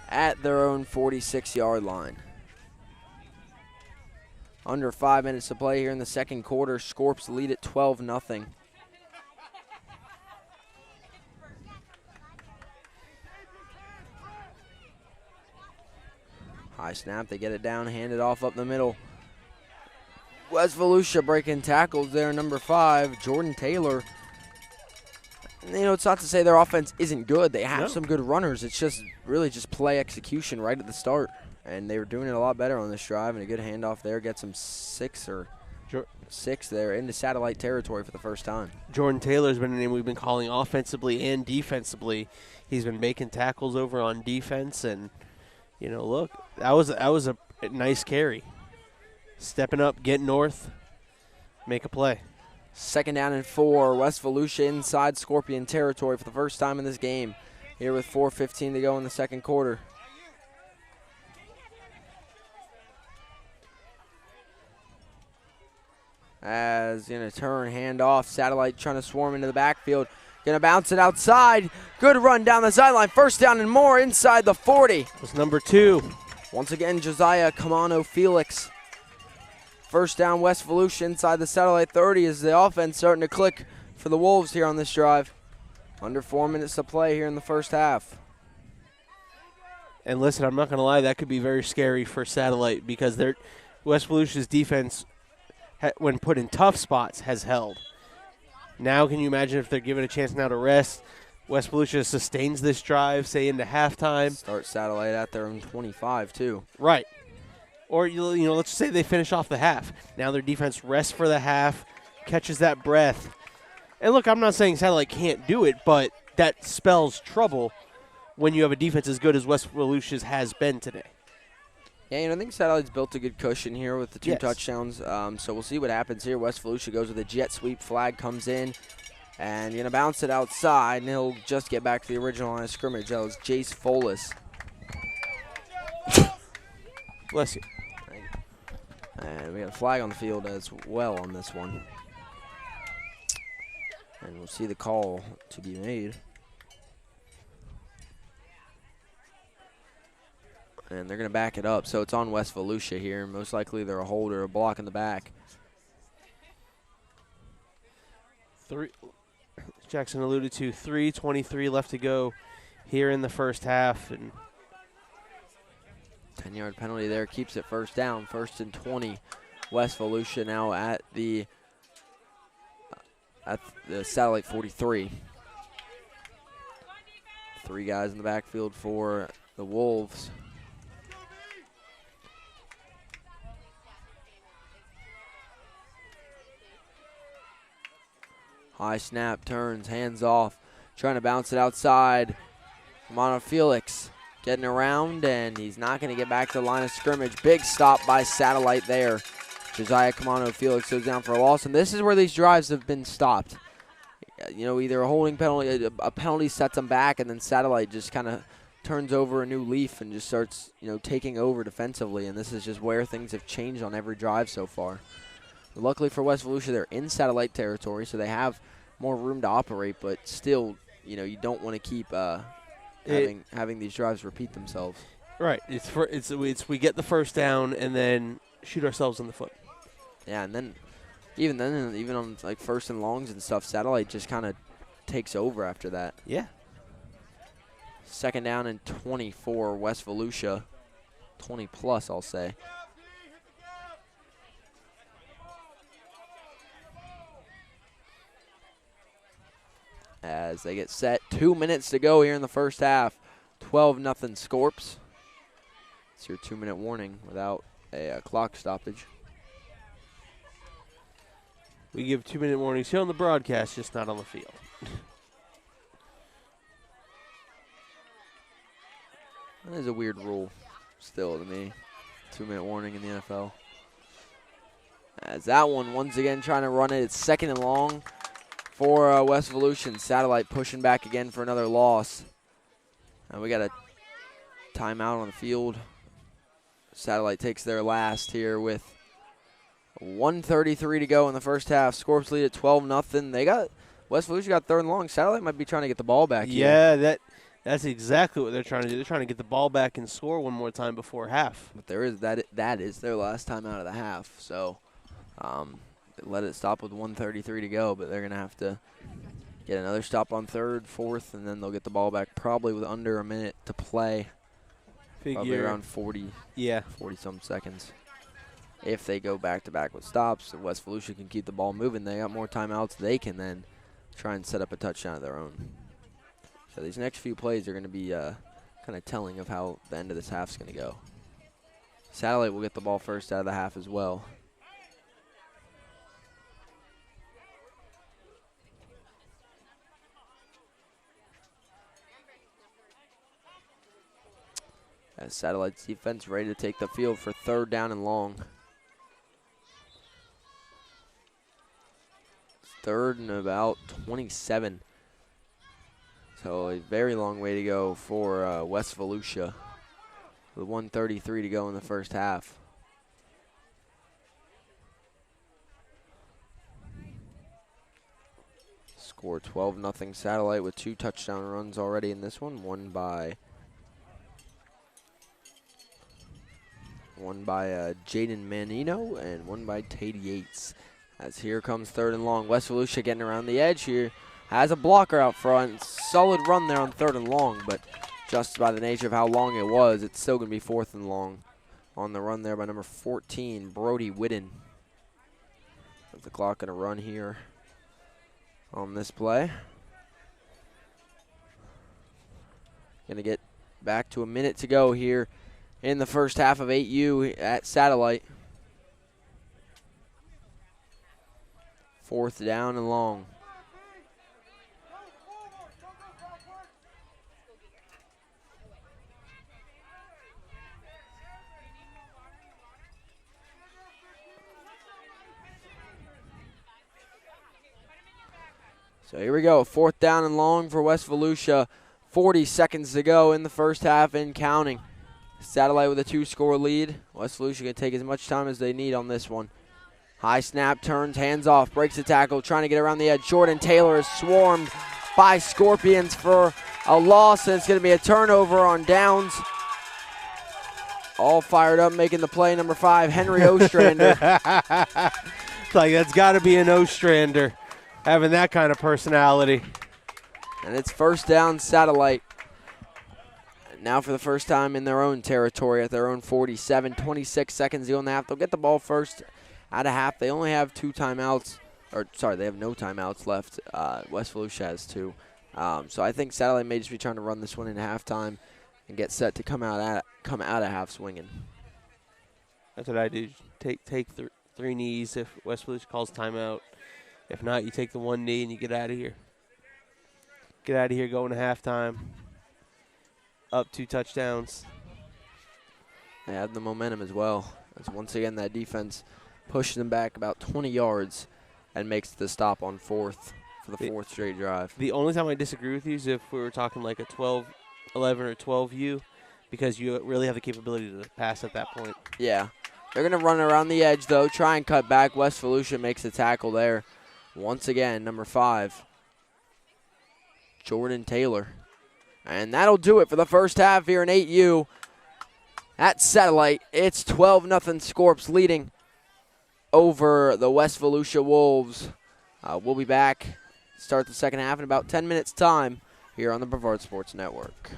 at their own 46-yard line. Under 5 minutes to play here in the second quarter. Scorps lead at 12-0. High snap, they get it down, hand it off up the middle. West Volusia breaking tackles there, number 5, Jordan Taylor. It's not to say their offense isn't good. They have some good runners. It's just really just play execution right at the start. And they were doing it a lot better on this drive, and a good handoff there gets them 6 there into Satellite territory for the first time. Jordan Taylor's been a name we've been calling offensively and defensively. He's been making tackles over on defense, and look, that was a nice carry. Stepping up, get north, make a play. Second down and 4. West Volusia inside Scorpion territory for the first time in this game. Here with 4:15 to go in the second quarter. As going to turn, hand off. Satellite trying to swarm into the backfield. Going to bounce it outside. Good run down the sideline. First down and more inside the 40. It was number 2. Once again, Josiah Camano Felix. First down, West Volusia inside the Satellite 30 as the offense starting to click for the Wolves here on this drive. Under 4 minutes to play here in the first half. And listen, I'm not going to lie, that could be very scary for Satellite because West Volusia's defense, when put in tough spots, has held. Now, can you imagine if they're given a chance now to rest? West Volusia sustains this drive, say into halftime. Start Satellite at their own 25, too. Right. Or, let's say they finish off the half. Now their defense rests for the half, catches that breath. And look, I'm not saying Satellite can't do it, but that spells trouble when you have a defense as good as West Volusia's has been today. Yeah, I think Satellite's built a good cushion here with the 2 touchdowns. So we'll see what happens here. West Volusia goes with a jet sweep. Flag comes in. And going to bounce it outside, and he'll just get back to the original line of scrimmage. That was Jace Folis. Bless you. And we got a flag on the field as well on this one. And we'll see the call to be made. And they're going to back it up. So it's on West Volusia here. Most likely they're a hold or a block in the back. Jackson alluded to 3:23 left to go here in the first half. And 10-yard penalty there keeps it first down. 1st and 20. West Volusia now at the Satellite 43. 3 guys in the backfield for the Wolves. High snap, turns, hands off, trying to bounce it outside. Camano Felix getting around, and he's not going to get back to the line of scrimmage. Big stop by Satellite there. Josiah Camano Felix goes down for a loss, and this is where these drives have been stopped. Either a holding penalty, a penalty sets them back, and then Satellite just kind of turns over a new leaf and just starts, taking over defensively, and this is just where things have changed on every drive so far. Luckily for West Volusia, they're in Satellite territory, so they have more room to operate, but still, you don't want to keep having these drives repeat themselves. Right. It's we get the first down and then shoot ourselves in the foot. Yeah, and then even on like 1st and longs and stuff, Satellite just kind of takes over after that. Yeah. 2nd down and 20 for West Volusia. 20 plus, I'll say. As they get set, 2 minutes to go here in the first half. 12-0 Scorps. It's your 2-minute warning without a clock stoppage. We give 2-minute warnings here on the broadcast, just not on the field. That is a weird rule still to me. 2-minute warning in the NFL. As that one, once again, trying to run it. It's 2nd and long for West Volusia. Satellite pushing back again for another loss. And we got a timeout on the field. Satellite takes their last here with 1:33 to go in the first half. Scorps lead at 12-0. West Volusia got 3rd and long. Satellite might be trying to get the ball back here. Yeah, that's exactly what they're trying to do. They're trying to get the ball back and score one more time before half. But that is their last time out of the half. So let it stop with 1:33 to go, but they're going to have to get another stop on 3rd, 4th, and then they'll get the ball back probably with under a minute to play. Probably around 40, 40-some seconds. If they go back-to-back with stops, West Volusia can keep the ball moving. They got more timeouts. They can then try and set up a touchdown of their own. So these next few plays are going to be kind of telling of how the end of this half is going to go. Satellite will get the ball first out of the half as well. As Satellite's defense ready to take the field for 3rd down and long. 3rd and about 27. So a very long way to go for West Volusia with 1:33 to go in the first half. Score 12-0 Satellite with 2 touchdown runs already in this one. One by Jaden Manino and one by Tate Yates. As here comes 3rd and long. West Volusia getting around the edge here. Has a blocker out front. Solid run there on 3rd and long, but just by the nature of how long it was, it's still going to be 4th and long on the run there by number 14, Brody Whitten. With the clock going to run here on this play. Going to get back to a minute to go here in the first half of 8U at Satellite. 4th down and long. So here we go, 4th down and long for West Volusia. 40 seconds to go in the first half and counting. Satellite with a 2-score lead. West Volusia going to take as much time as they need on this one. High snap, turns, hands off, breaks the tackle, trying to get around the edge. Jordan Taylor is swarmed by Scorpions for a loss, and it's going to be a turnover on downs. All fired up, making the play, number 5, Henry Ostrander. It's like that's got to be an Ostrander, having that kind of personality. And it's 1st down Satellite. Now for the first time in their own territory at their own 47, 26 seconds to go in the half. They'll get the ball first out of half. They only have 2 timeouts, they have no timeouts left. West Volusia has 2. So I think Satellite may just be trying to run this one into halftime and get set to come out of half swinging. That's what I do. Take 3 knees if West Volusia calls timeout. If not, you take the 1 knee and you get out of here. Get out of here going to halftime. Up 2 touchdowns. They have the momentum as well. As once again that defense pushes them back about 20 yards and makes the stop on 4th for the 4th straight drive. The only time I disagree with you is if we were talking like a 12, 11, or 12U, because you really have the capability to pass at that point. Yeah. They're going to run around the edge, though, try and cut back. West Volusia makes the tackle there. Once again, number 5, Jordan Taylor. And that'll do it for the first half here in 8U at Satellite. It's 12-0 Scorps leading over the West Volusia Wolves. We'll be back, start the second half in about 10 minutes' time here on the Brevard Sports Network.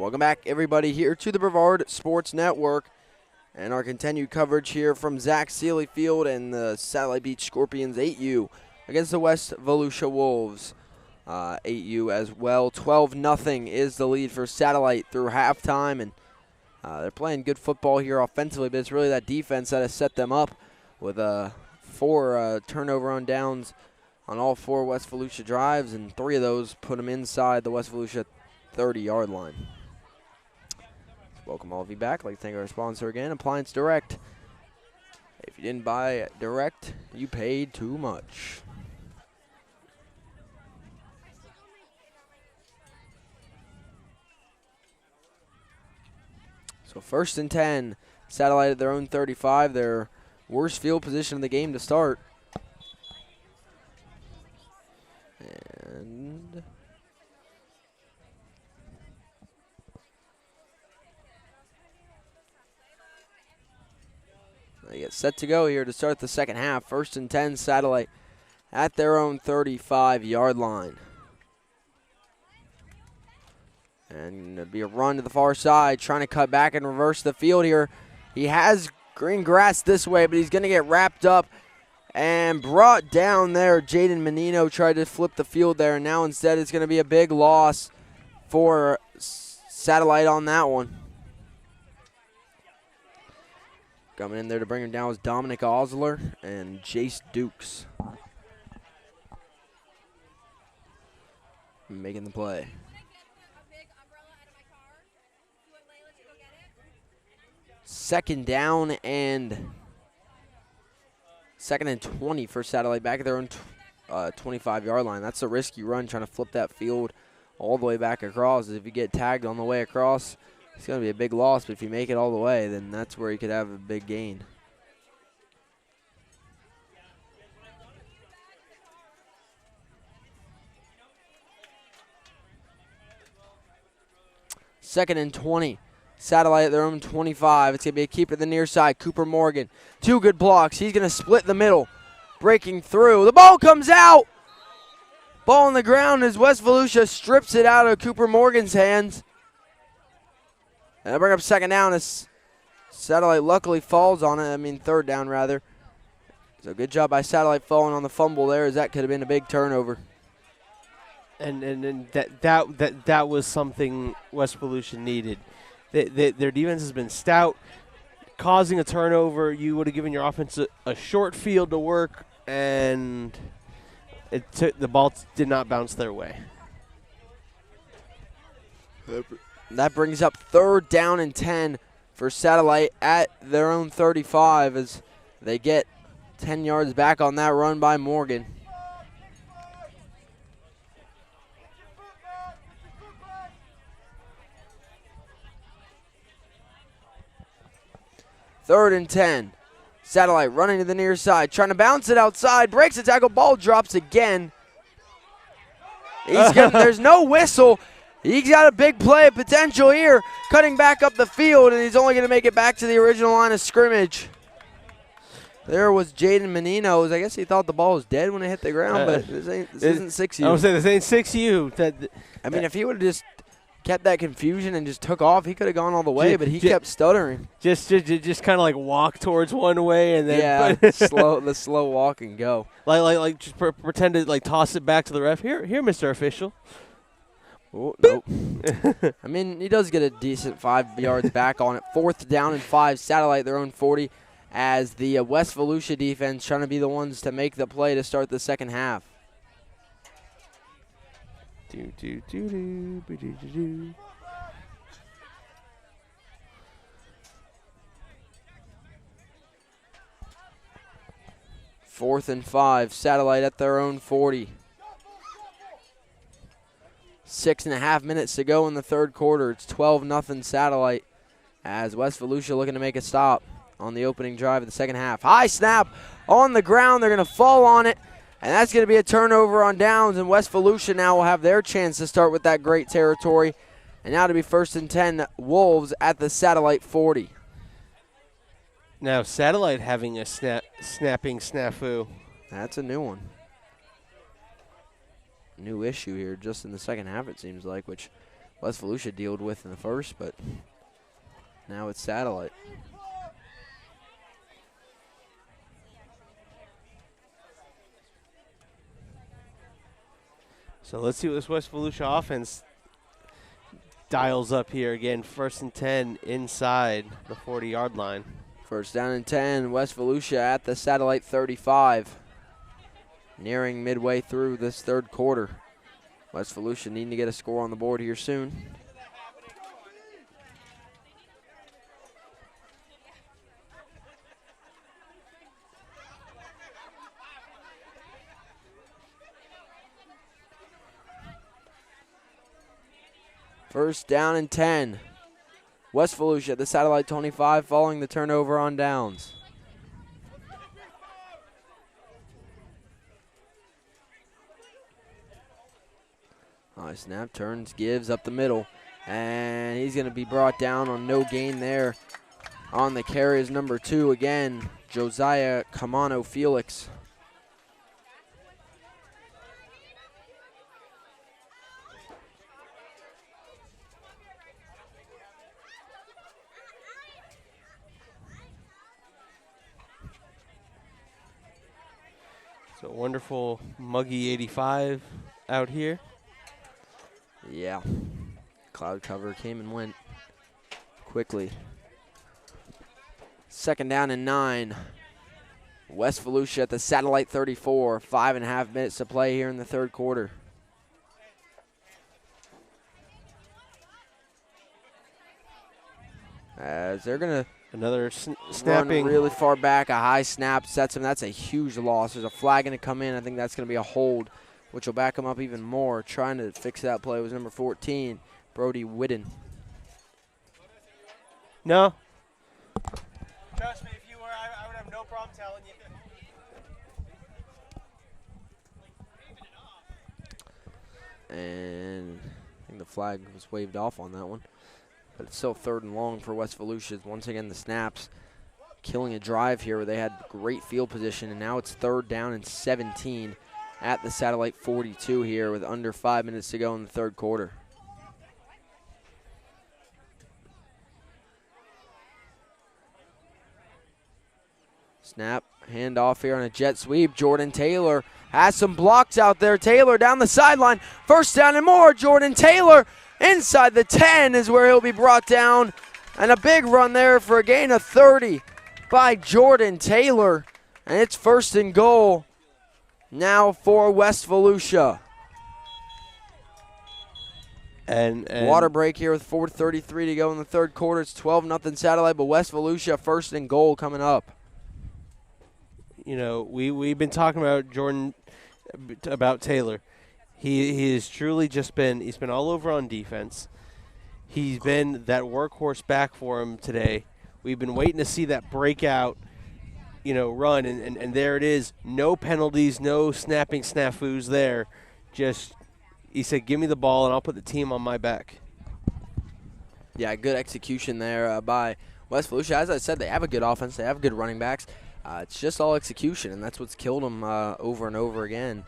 Welcome back, everybody, here to the Brevard Sports Network and our continued coverage here from Zach Sealy Field and the Satellite Beach Scorpions 8U against the West Volusia Wolves. 8U as well. 12-0 is the lead for Satellite through halftime, and they're playing good football here offensively, but it's really that defense that has set them up with 4 turnover on downs on all 4 West Volusia drives, and 3 of those put them inside the West Volusia 30-yard line. Welcome all of you back. I'd like to thank our sponsor again, Appliance Direct. If you didn't buy direct, you paid too much. So 1st and 10, Satellite at their own 35, their worst field position of the game to start. And they get set to go here to start the second half. 1st and 10, Satellite at their own 35-yard line. And it'll be a run to the far side, trying to cut back and reverse the field here. He has green grass this way, but he's going to get wrapped up and brought down there. Jaden Menino tried to flip the field there, and now instead it's going to be a big loss for Satellite on that one. Coming in there to bring him down was Dominic Osler and Jace Dukes. Making the play. Second down and 20 for Satellite back at their own 25-yard line. That's a risky run, trying to flip that field all the way back across. If you get tagged on the way across, it's going to be a big loss, but if you make it all the way, then that's where you could have a big gain. Second and 20. Satellite at their own 25. It's going to be a keeper to the near side. Cooper Morgan. 2 good blocks. He's going to split the middle. Breaking through. The ball comes out. Ball on the ground as West Volusia strips it out of Cooper Morgan's hands. And I bring up second down as Satellite luckily falls on it. Third down, rather. So good job by Satellite falling on the fumble there, as that could have been a big turnover. And that was something West Volusia needed. Their defense has been stout. Causing a turnover, you would have given your offense a short field to work, and the ball did not bounce their way. That brings up 3rd down and 10 for Satellite at their own 35 as they get 10 yards back on that run by Morgan. Third and 10. Satellite running to the near side, trying to bounce it outside, breaks the tackle, ball drops again. There's no whistle. He's got a big play potential here, cutting back up the field, and he's only going to make it back to the original line of scrimmage. There was Jaden Menino. I guess he thought the ball was dead when it hit the ground, but this isn't 6U. I was saying this ain't 6U. If he would have just kept that confusion and just took off, he could have gone all the way, but he kept stuttering. Just kind of like walk towards one way and then the slow walk and go. Like just pretend to like toss it back to the ref. Here, Mr. Official. Oh, nope. He does get a decent 5 yards back on it. 4th down and 5, Satellite their own 40, as the West Volusia defense trying to be the ones to make the play to start the second half. Fourth and 5, Satellite at their own 40. 6.5 minutes to go in the third quarter. It's 12-0 Satellite as West Volusia looking to make a stop on the opening drive of the second half. High snap on the ground. They're going to fall on it, and that's going to be a turnover on downs, and West Volusia now will have their chance to start with that great territory. And now to be 1st and 10, Wolves at the Satellite 40. Now Satellite having a snapping snafu. That's a new one. New issue here just in the second half, it seems like, which West Volusia dealt with in the first, but now it's Satellite. So let's see what this West Volusia offense dials up here again. 1st and 10 inside the 40-yard line. First down and 10, West Volusia at the Satellite 35. Nearing midway through this third quarter. West Volusia needing to get a score on the board here soon. First down and 10. West Volusia at the Satellite 25 following the turnover on downs. High snap, turns, gives up the middle. And he's going to be brought down on no gain there. On the carry is number 2 again, Josiah Camano Felix. So wonderful muggy 85 out here. Yeah, cloud cover came and went quickly. Second down and 9. West Volusia at the Satellite 34. 5.5 minutes to play here in the third quarter. As they're going to another snapping. Run really far back, a high snap sets him. That's a huge loss. There's a flag going to come in. I think that's going to be a hold, which will back him up even more. Trying to fix that play was number 14, Brody Whitten. No. Trust me, if you were, I would have no problem telling you. And I think the flag was waved off on that one. But it's still 3rd and long for West Volusia. Once again, the snaps killing a drive here where they had great field position. And now it's 3rd down and 17 at the Satellite 42 here with under 5 minutes to go in the third quarter. Snap, handoff here on a jet sweep. Jordan Taylor has some blocks out there. Taylor down the sideline. First down and more. Jordan Taylor inside the 10 is where he'll be brought down. And a big run there for a gain of 30 by Jordan Taylor. And it's 1st and goal now for West Volusia. And water break here with 4:33 to go in the third quarter. It's 12-0 Satellite, but West Volusia 1st and goal coming up. You know, we've been talking about Jordan, about Taylor. He has truly just been, he's been all over on defense. He's been that workhorse back for him today. We've been waiting to see that breakout, run, and there it is. No penalties, no snapping snafus there. Just, he said, give me the ball and I'll put the team on my back. Yeah, good execution there by West Volusia. As I said, they have a good offense. They have good running backs. It's just all execution, and that's what's killed them over and over again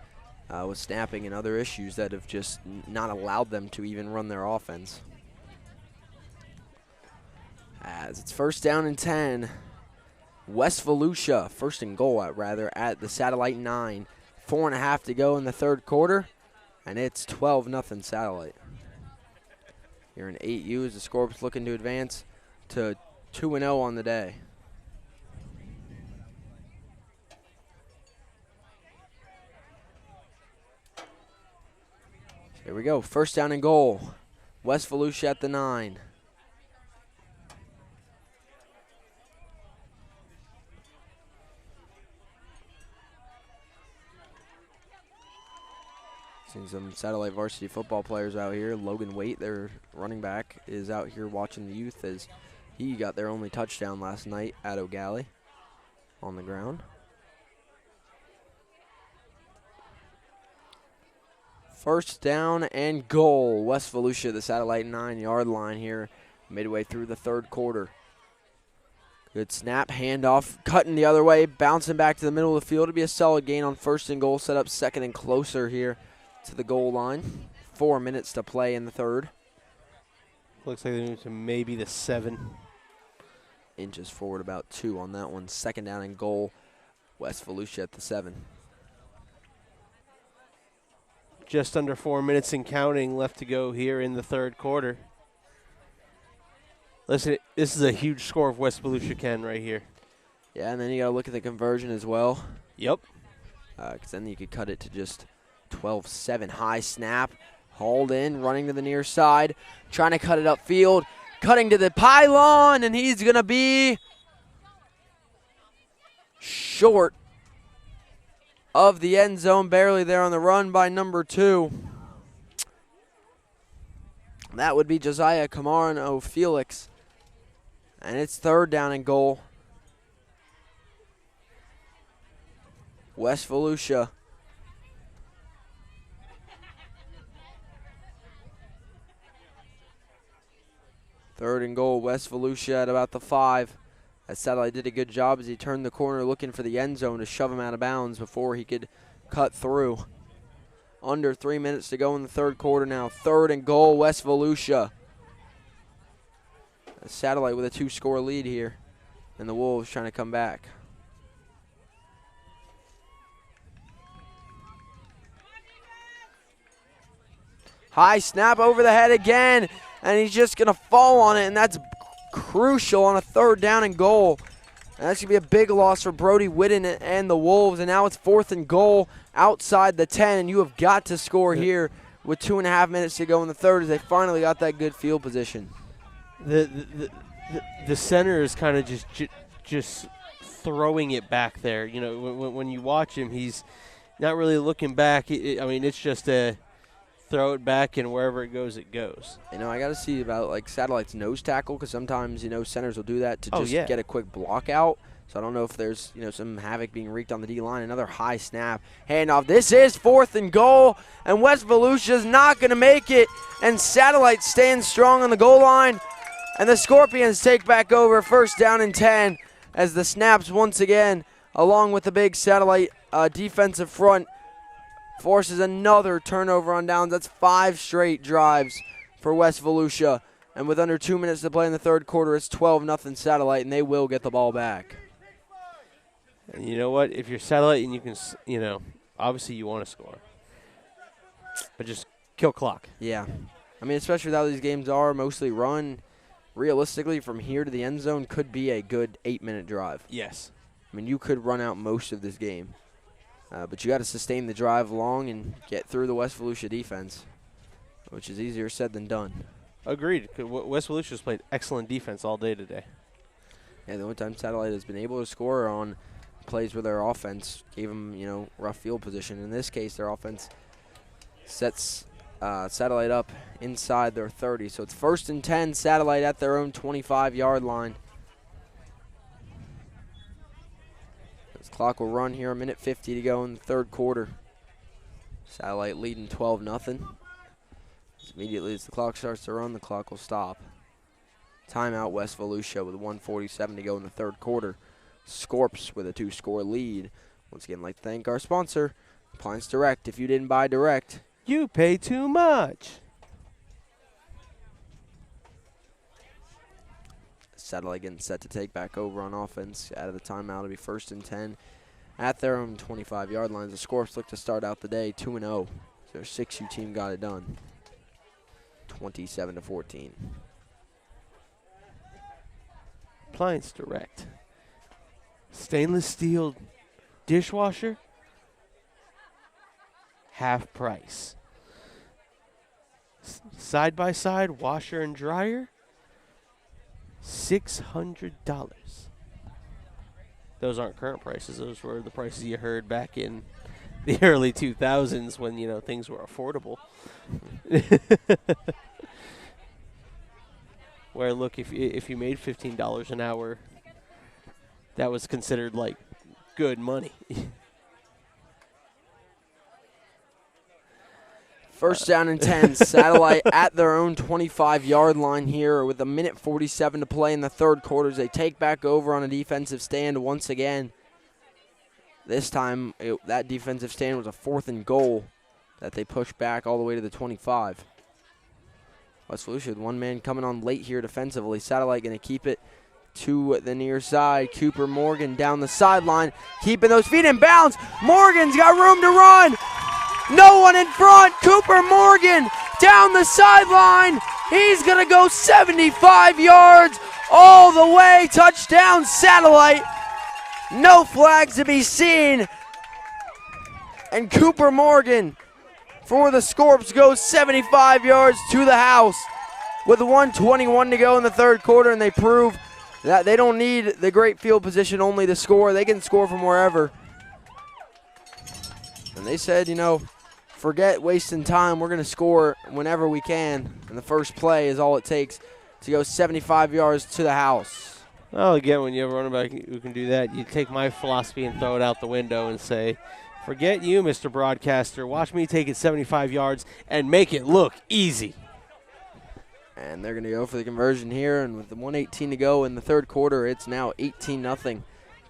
with snapping and other issues that have just not allowed them to even run their offense. As it's 1st down and 10. West Volusia, 1st and goal at the Satellite 9. 4.5 to go in the third quarter, and it's 12-0 Satellite. Here in 8U as the Scorps looking to advance to 2-0 on the day. Here we go, 1st down and goal. West Volusia at the 9. Seeing some Satellite varsity football players out here. Logan Waite, their running back, is out here watching the youth as he got their only touchdown last night at O'Galley on the ground. 1st down and goal. West Volusia, the Satellite 9-yard line here midway through the third quarter. Good snap, handoff, cutting the other way, bouncing back to the middle of the field. It'll be a solid gain on 1st and goal, set up 2nd and closer here to the goal line. 4 minutes to play in the third. Looks like they moved to maybe the 7. Inches forward about 2 on that one. Second down and goal. West Volusia at the 7. Just under 4 minutes and counting left to go here in the third quarter. Listen, this is a huge score of West Volusia, Ken, right here. Yeah, and then you got to look at the conversion as well. Yep. Because then you could cut it to just 12-7. High snap, hauled in, running to the near side, trying to cut it upfield, cutting to the pylon, and he's going to be short of the end zone, barely there on the run by number 2. That would be Josiah Camarano Felix. And it's third down and goal. West Volusia. Third and goal, West Volusia at about the 5. As Satellite did a good job as he turned the corner looking for the end zone to shove him out of bounds before he could cut through. Under 3 minutes to go in the third quarter now. Third and goal, West Volusia. Satellite with a 2-score lead here. And the Wolves trying to come back. High snap over the head again. And he's just going to fall on it. And that's crucial on a third down and goal. And that's going to be a big loss for Brody Whitten and the Wolves. And now it's fourth and goal outside the 10. And you have got to score here with 2.5 minutes to go in the third as they finally got that good field position. The center is kind of just throwing it back there. You know, when you watch him, he's not really looking back. I mean, it's just a throw it back, and wherever it goes, it goes. You know, I got to see about, like, Satellite's nose tackle because sometimes, you know, centers will do that to just get a quick block out. So I don't know if there's, you know, some havoc being wreaked on the D-line. Another high snap. Handoff. This is fourth and goal, and West Volusia's not going to make it. And Satellite stands strong on the goal line. And the Scorpions take back over first down and 10 as the snaps once again, along with the big Satellite defensive front, forces another turnover on downs. That's 5 straight drives for West Volusia. And with under 2 minutes to play in the third quarter, it's 12-0 Satellite, and they will get the ball back. And you know what? If you're Satellite and you can, you know, obviously you want to score. But just kill clock. Yeah. I mean, especially with how these games are mostly run, realistically from here to the end zone could be a good 8-minute drive. Yes. I mean, you could run out most of this game. But you got to sustain the drive long and get through the West Volusia defense, which is easier said than done. Agreed. West Volusia's played excellent defense all day today. Yeah, the only time Satellite has been able to score on plays where their offense gave them, you know, rough field position. In this case, their offense sets Satellite up inside their 30. So it's first and 10, Satellite at their own 25-yard line. This clock will run here, a minute 50 to go in the third quarter. Satellite leading 12-0. Immediately as the clock starts to run, the clock will stop. Timeout West Volusia with 1:47 to go in the third quarter. Scorps with a 2-score lead. Once again, I'd like to thank our sponsor, Appliance Direct. If you didn't buy Direct, you pay too much. Satellite getting set to take back over on offense. Out of the timeout, it'll be first and 10 at their own 25-yard lines. The Scorps look to start out the day 2-0. Their 6U team got it done. 27-14. Appliance Direct. Stainless steel dishwasher, half price. Side-by-side washer and dryer, $600. Those aren't current prices. Those were the prices you heard back in the early 2000s when, you know, things were affordable. Where, look, if you made $15 an hour, that was considered, like, good money. First down and 10, Satellite at their own 25-yard line here with a minute 47 to play in the third quarter as they take back over on a defensive stand once again. This time, that defensive stand was a 4th and goal that they pushed back all the way to the 25. West Volusia with one man coming on late here defensively. Satellite going to keep it to the near side. Cooper Morgan down the sideline, keeping those feet in bounds. Morgan's got room to run. No one in front. Cooper Morgan down the sideline. He's going to go 75 yards all the way. Touchdown, Satellite. No flags to be seen. And Cooper Morgan for the Scorps goes 75 yards to the house with 1:21 to go in the third quarter, and they prove that they don't need the great field position only to score. They can score from wherever. And they said, forget wasting time. We're going to score whenever we can. And the first play is all it takes to go 75 yards to the house. Well, again, when you have a running back who can do that, you take my philosophy and throw it out the window and say, forget you, Mr. Broadcaster. Watch me take it 75 yards and make it look easy. And they're going to go for the conversion here. And with the 1:18 to go in the third quarter, it's now 18-0,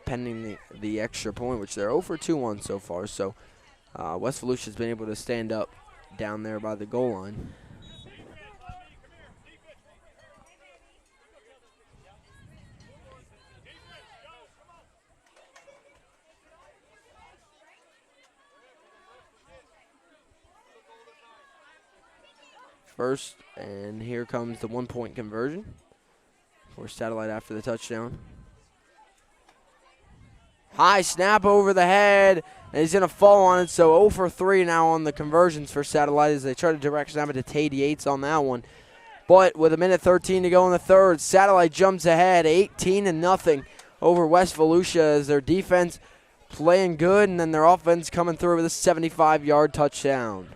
pending the extra point, which they're 0 for 2 on so far. So West Volusia's been able to stand up down there by the goal line. First, and here comes the 1-point conversion for Satellite after the touchdown. High snap over the head, and he's going to fall on it, so 0 for 3 now on the conversions for Satellite as they try to direct snap it to Tady Yates on that one. But with 1:13 to go in the third, Satellite jumps ahead 18-0 over West Volusia as their defense playing good, and then their offense coming through with a 75-yard touchdown.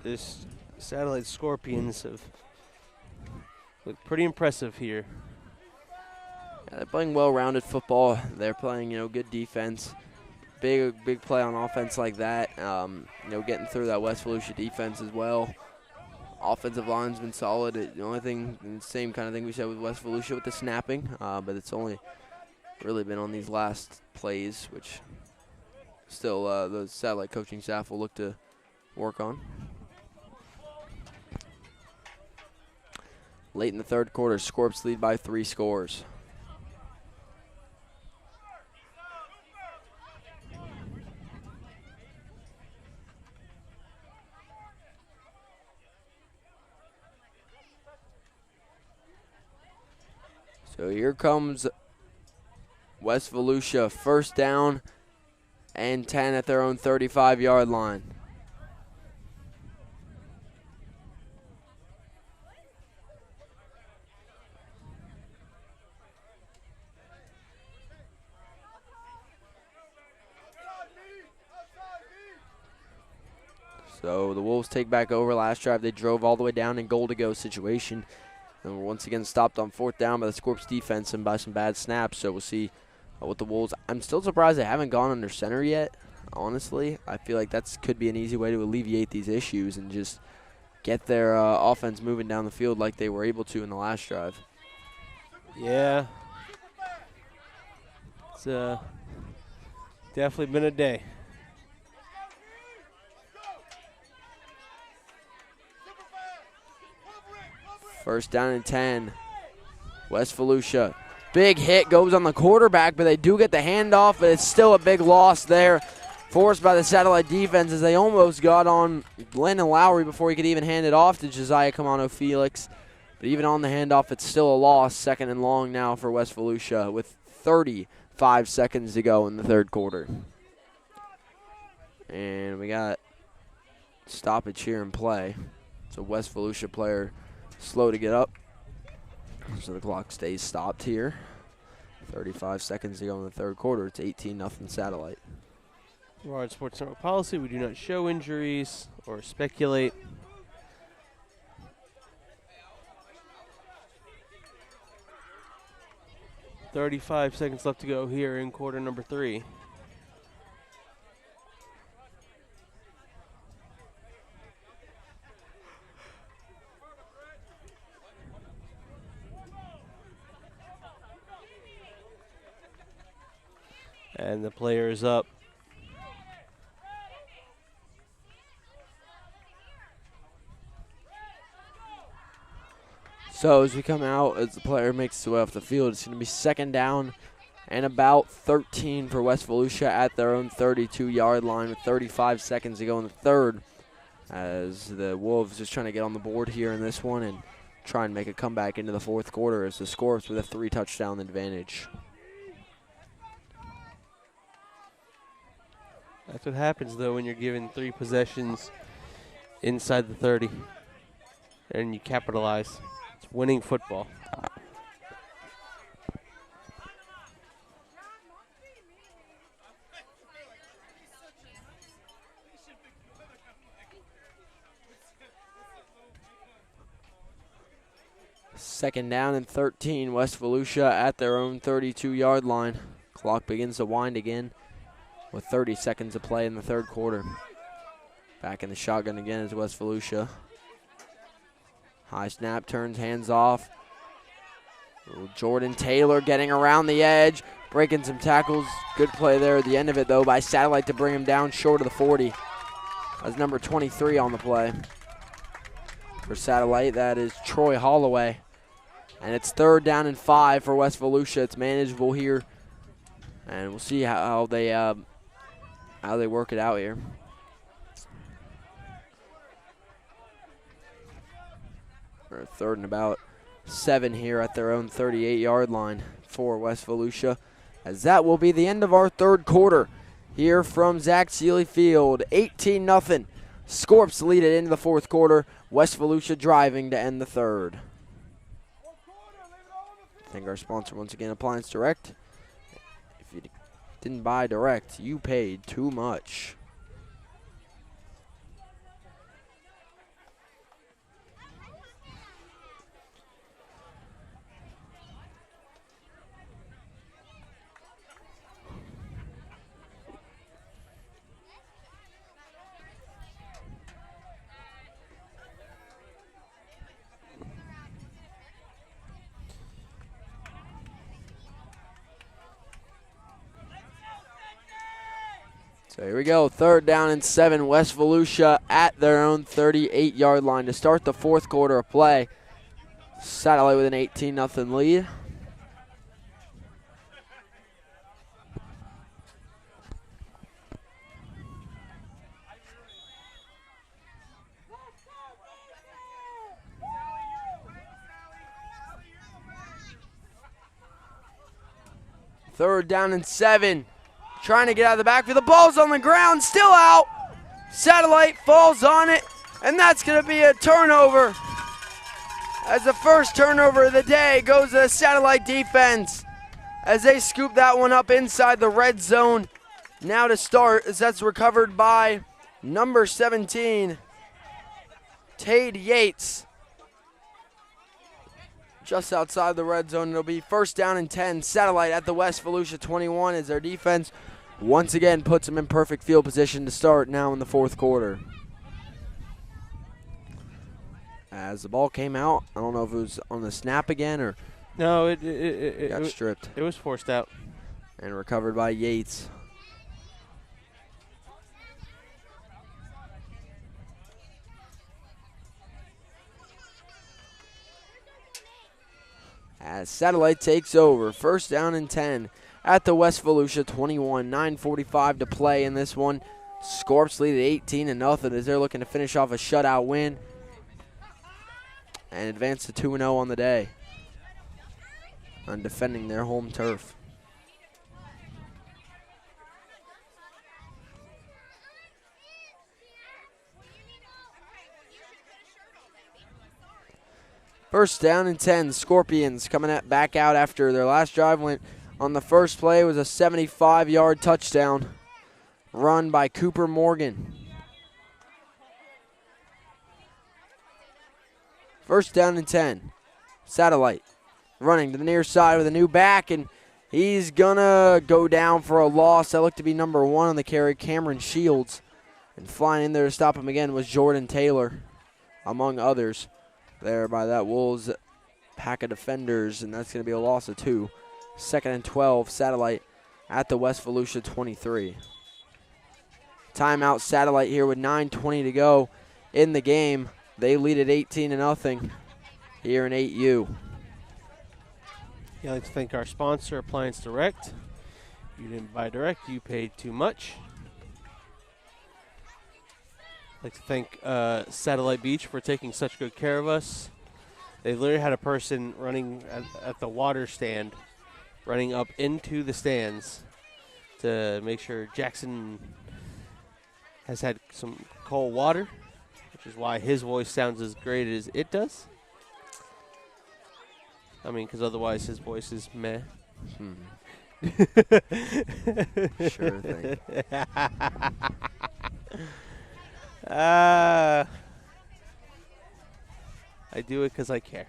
This Satellite Scorpions have looked pretty impressive here. Yeah, they're playing well-rounded football. They're playing, good defense. Big play on offense like that. Getting through that West Volusia defense as well. Offensive line's been solid. The only thing, the same kind of thing we said with West Volusia with the snapping, but it's only really been on these last plays, which still the Satellite coaching staff will look to work on. Late in the third quarter, Scorps lead by 3 scores. So here comes West Volusia, first down and 10 at their own 35-yard line. So the Wolves take back over. Last drive they drove all the way down in goal to go situation. And we're once again stopped on fourth down by the Scorps defense and by some bad snaps. So we'll see what the Wolves. I'm still surprised they haven't gone under center yet, honestly. I feel like that could be an easy way to alleviate these issues and just get their offense moving down the field like they were able to in the last drive. Yeah. It's definitely been a day. First down and 10. West Volusia. Big hit goes on the quarterback, but they do get the handoff, but it's still a big loss there. Forced by the Satellite defense as they almost got on Landon Lowry before he could even hand it off to Josiah Camano Felix. But even on the handoff, it's still a loss. Second and long now for West Volusia with 35 seconds to go in the third quarter. And we got stoppage here in play. It's a West Volusia player slow to get up. So the clock stays stopped here. 35 seconds to go in the third quarter. It's 18-0 Satellite. Brevard Sports Network policy, we do not show injuries or speculate. $35 seconds left to go here in quarter number 3. And the player is up. So as we come out, as the player makes his way off the field, it's going to be second down and about 13 for West Volusia at their own 32-yard line with 35 seconds to go in the third, as the Wolves just trying to get on the board here in this one and try and make a comeback into the fourth quarter as the Scorps with a 3-touchdown advantage. That's what happens, though, when you're given 3 possessions inside the 30 and you capitalize. It's winning football. Second down and 13, West Volusia at their own 32-yard line. Clock begins to wind again with 30 seconds to play in the third quarter. Back in the shotgun again is West Volusia. High snap, turns, hands off. Jordan Taylor getting around the edge, breaking some tackles. Good play there at the end of it, though, by Satellite to bring him down short of the 40. That's number 23 on the play. For Satellite, that is Troy Holloway. And it's third down and 5 for West Volusia. It's manageable here. And we'll see how they work it out here. Or third and about 7 here at their own 38-yard line for West Volusia. As that will be the end of our third quarter here from Zach Seeley Field. 18-0. Scorps lead it into the fourth quarter. West Volusia driving to end the third. Thank our sponsor once again, Appliance Direct. If you didn't buy direct, you paid too much. So here we go, third down and 7, West Volusia at their own 38-yard line to start the fourth quarter of play. Satellite with an 18-0 lead. Third down and 7. Trying to get out of the backfield. The ball's on the ground, still out. Satellite falls on it, and that's going to be a turnover. As the first turnover of the day goes to the Satellite defense as they scoop that one up inside the red zone. Now to start, as that's recovered by number 17, Tade Yates. Just outside the red zone, it'll be first down and 10. Satellite at the West Volusia 21 as their defense once again puts them in perfect field position to start now in the fourth quarter. As the ball came out, I don't know if it was on the snap again or no, it got stripped. It was forced out. And recovered by Yates. As Satellite takes over, first down and 10 at the West Volusia 21, 9:45 to play in this one. Scorps lead at 18-0 as they're looking to finish off a shutout win and advance to 2-0 on the day on defending their home turf. First down and 10, Scorpions coming back out after their last drive went on the first play. It was a 75-yard touchdown run by Cooper Morgan. First down and 10. Satellite running to the near side with a new back, and he's going to go down for a loss. That looked to be number 1 on the carry, Cameron Shields. And flying in there to stop him again was Jordan Taylor, among others, there by that Wolves pack of defenders, and that's going to be a loss of 2. Second and 12, Satellite at the West Volusia 23. Timeout Satellite here with 9:20 to go in the game. They lead at 18-0 here in 8U. I'd like to thank our sponsor, Appliance Direct. You didn't buy direct, you paid too much. I'd like to thank Satellite Beach for taking such good care of us. They literally had a person running at the water stand, running up into the stands to make sure Jackson has had some cold water, which is why his voice sounds as great as it does. I mean, because otherwise his voice is meh. Sure thing. I do it because I care.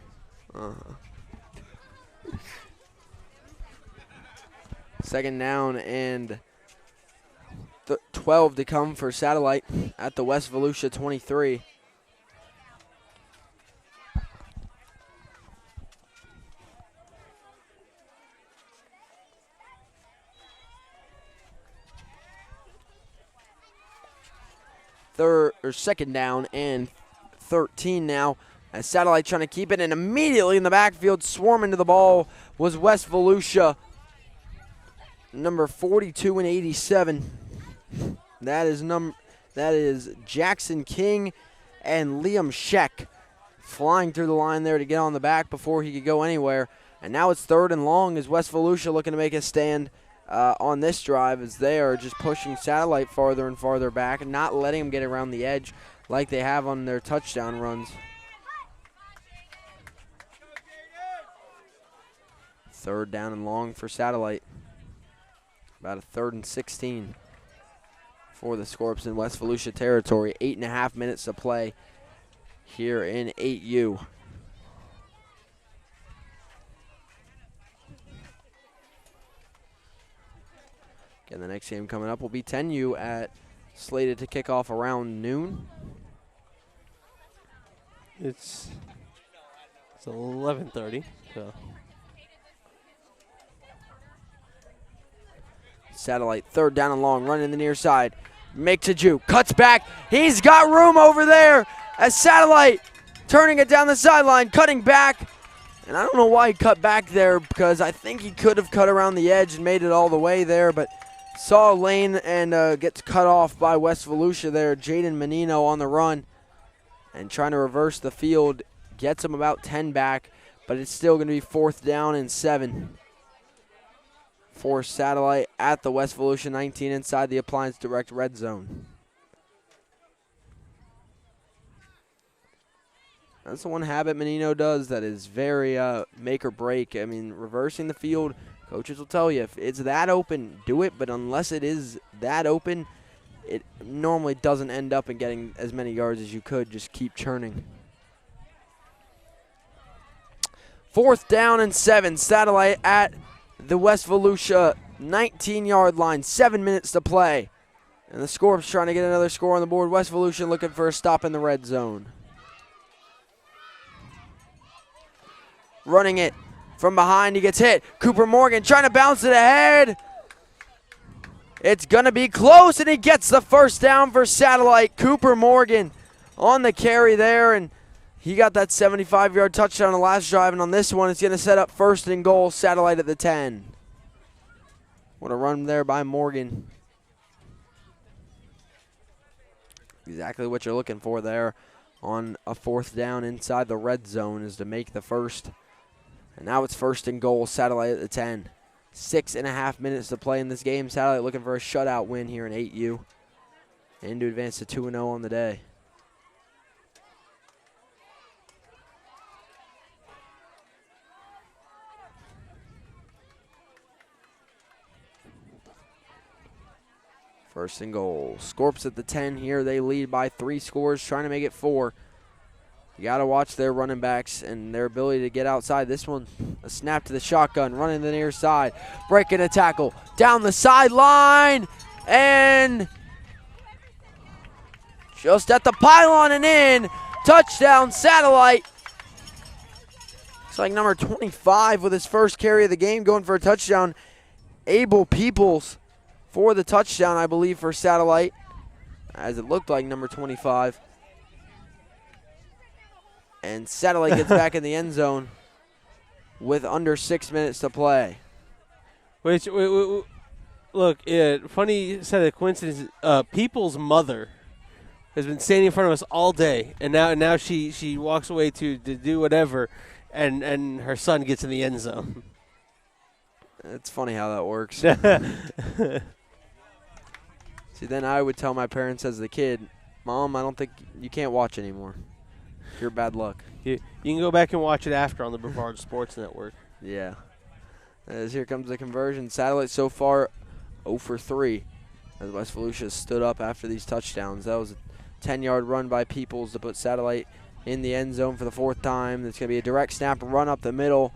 Second down and 12 to come for Satellite at the West Volusia 23. Second down and 13 now. As Satellite trying to keep it, and immediately in the backfield, swarming to the ball was West Volusia, number 42 and 87. That is Jackson King and Liam Scheck flying through the line there to get on the back before he could go anywhere. And now it's 3rd and long as West Volusia looking to make a stand on this drive, as they are just pushing Satellite farther and farther back and not letting them get around the edge like they have on their touchdown runs. 3rd down and long for Satellite. About a 3rd and 16 for the Scorps in West Volusia territory. 8.5 minutes to play here in 8U. Again, the next game coming up will be 10U slated to kick off around noon. It's 11:30, so. Satellite 3rd down and long, running the near side. Makes a juke, cuts back. He's got room over there as Satellite turning it down the sideline, cutting back. And I don't know why he cut back there, because I think he could have cut around the edge and made it all the way there, but saw a lane and gets cut off by West Volusia there. Jaden Menino on the run and trying to reverse the field. Gets him about 10 back, but it's still going to be 4th down and 7 for Satellite at the West Volusia 19 inside the Appliance Direct red zone. That's the one habit Menino does that is very make or break. I mean, reversing the field, coaches will tell you if it's that open, do it, but unless it is that open, it normally doesn't end up in getting as many yards as you could. Just keep churning. 4th down and 7. Satellite at the West Volusia 19-yard line. 7 minutes to play. And the Scorps trying to get another score on the board. West Volusia looking for a stop in the red zone. Running it from behind. He gets hit. Cooper Morgan trying to bounce it ahead. It's going to be close, and he gets the 1st down for Satellite. Cooper Morgan on the carry there, and he got that 75-yard touchdown on the last drive, and on this one, it's going to set up 1st and goal, Satellite at the 10. What a run there by Morgan. Exactly what you're looking for there on a 4th down inside the red zone is to make the first. And now it's 1st and goal, Satellite at the 10. 6.5 minutes to play in this game. Satellite looking for a shutout win here in 8U and to advance to 2-0 on the day. First and goal. Scorps at the 10 here. They lead by 3 scores, trying to make it 4. You got to watch their running backs and their ability to get outside. This one, a snap to the shotgun, running the near side, breaking a tackle, down the sideline, and just at the pylon and in. Touchdown, Satellite. Looks like number 25 with his first carry of the game going for a touchdown. Abel Peoples for the touchdown, I believe, for Satellite, as it looked like number 25. And Satellite gets back in the end zone with under 6 minutes to play. Which, look, funny set of coincidences. People's mother has been standing in front of us all day, and now she walks away to do whatever, and her son gets in the end zone. It's funny how that works. See, then I would tell my parents as a kid, Mom, I don't think you can't watch anymore. You're bad luck. You can go back and watch it after on the Brevard Sports Network. Yeah. As here comes the conversion. Satellite so far 0 for 3 as West Volusia stood up after these touchdowns. That was a 10-yard run by Peoples to put Satellite in the end zone for the 4th time. It's going to be a direct snap run up the middle,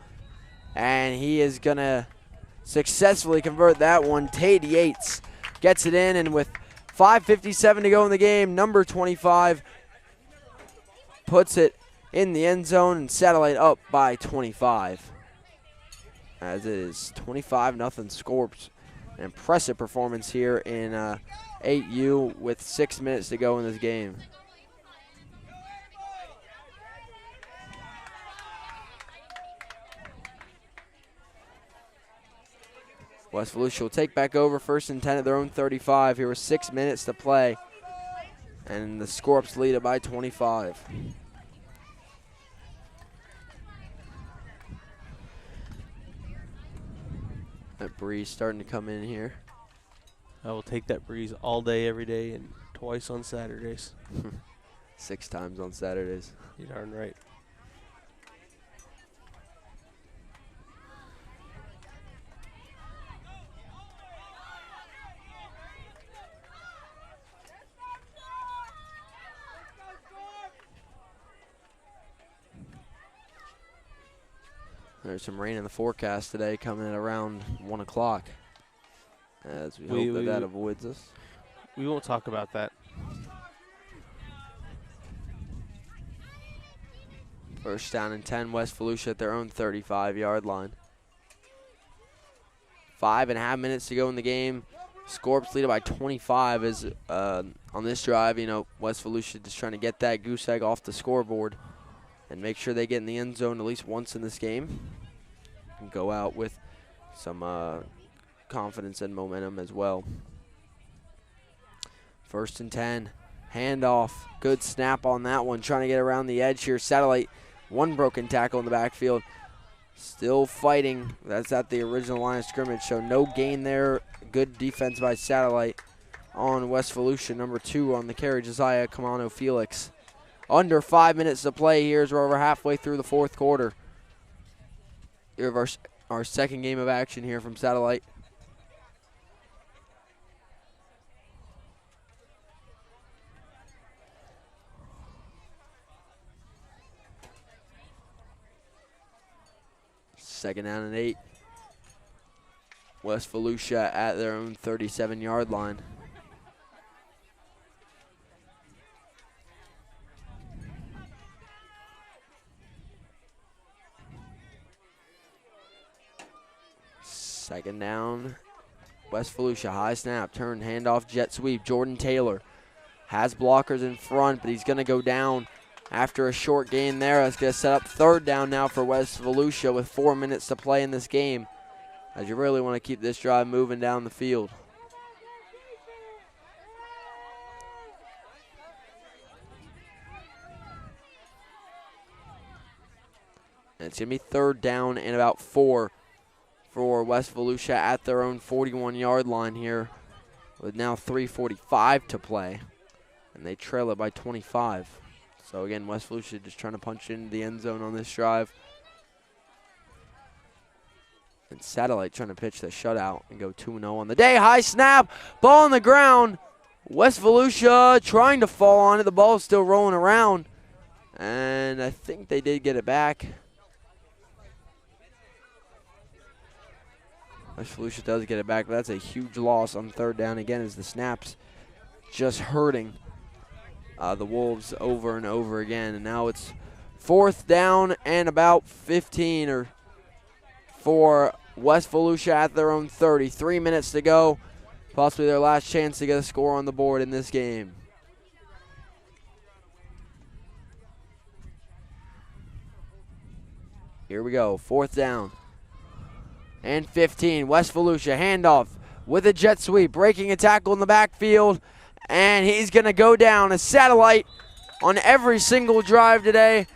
and he is going to successfully convert that one. Tate Yates gets it in, and with 5:57 to go in the game, number 25 puts it in the end zone, and Satellite up by 25. As it is 25-0 Scorps. An impressive performance here in 8U with 6 minutes to go in this game. West Volusia will take back over 1st and 10 at their own 35 here with 6 minutes to play. And the Scorps lead it by 25. That breeze starting to come in here. I will take that breeze all day, every day, and twice on Saturdays. 6 times on Saturdays. You're darn right. There's some rain in the forecast today coming at around 1 o'clock. As we hope that avoids us. We won't talk about that. First down and 10, West Volusia at their own 35-yard line. 5.5 minutes to go in the game. Scorps lead it by 25 as on this drive, West Volusia just trying to get that goose egg off the scoreboard and make sure they get in the end zone at least once in this game and go out with some confidence and momentum as well. 1st and 10, handoff, good snap on that one, trying to get around the edge here. Satellite, one broken tackle in the backfield, still fighting. That's at the original line of scrimmage, so no gain there. Good defense by Satellite on West Volusia. Number 2 on the carry, Josiah Camano Felix. Under 5 minutes to play here as we're over halfway through the 4th quarter. Here of our second game of action here from Satellite. Second down and 8. West Volusia at their own 37-yard line. Second down. West Volusia, high snap, turn, handoff, jet sweep. Jordan Taylor has blockers in front, but he's going to go down after a short gain there. That's going to set up 3rd down now for West Volusia with 4 minutes to play in this game, as you really want to keep this drive moving down the field. And it's going to be 3rd down and about 4 for West Volusia at their own 41-yard line here with now 3:45 to play. And they trail it by 25. So, again, West Volusia just trying to punch into the end zone on this drive. And Satellite trying to pitch the shutout and go 2-0 on the day. High snap, ball on the ground. West Volusia trying to fall on it. The ball is still rolling around. And I think they did get it back. West Volusia does get it back, but that's a huge loss on 3rd down again as the snaps just hurting the Wolves over and over again. And now it's 4th down and about 15 or for West Volusia at their own 30. 3 minutes to go. Possibly their last chance to get a score on the board in this game. Here we go. 4th down. And 15. West Volusia handoff with a jet sweep. Breaking a tackle in the backfield. And he's going to go down. A Satellite on every single drive today,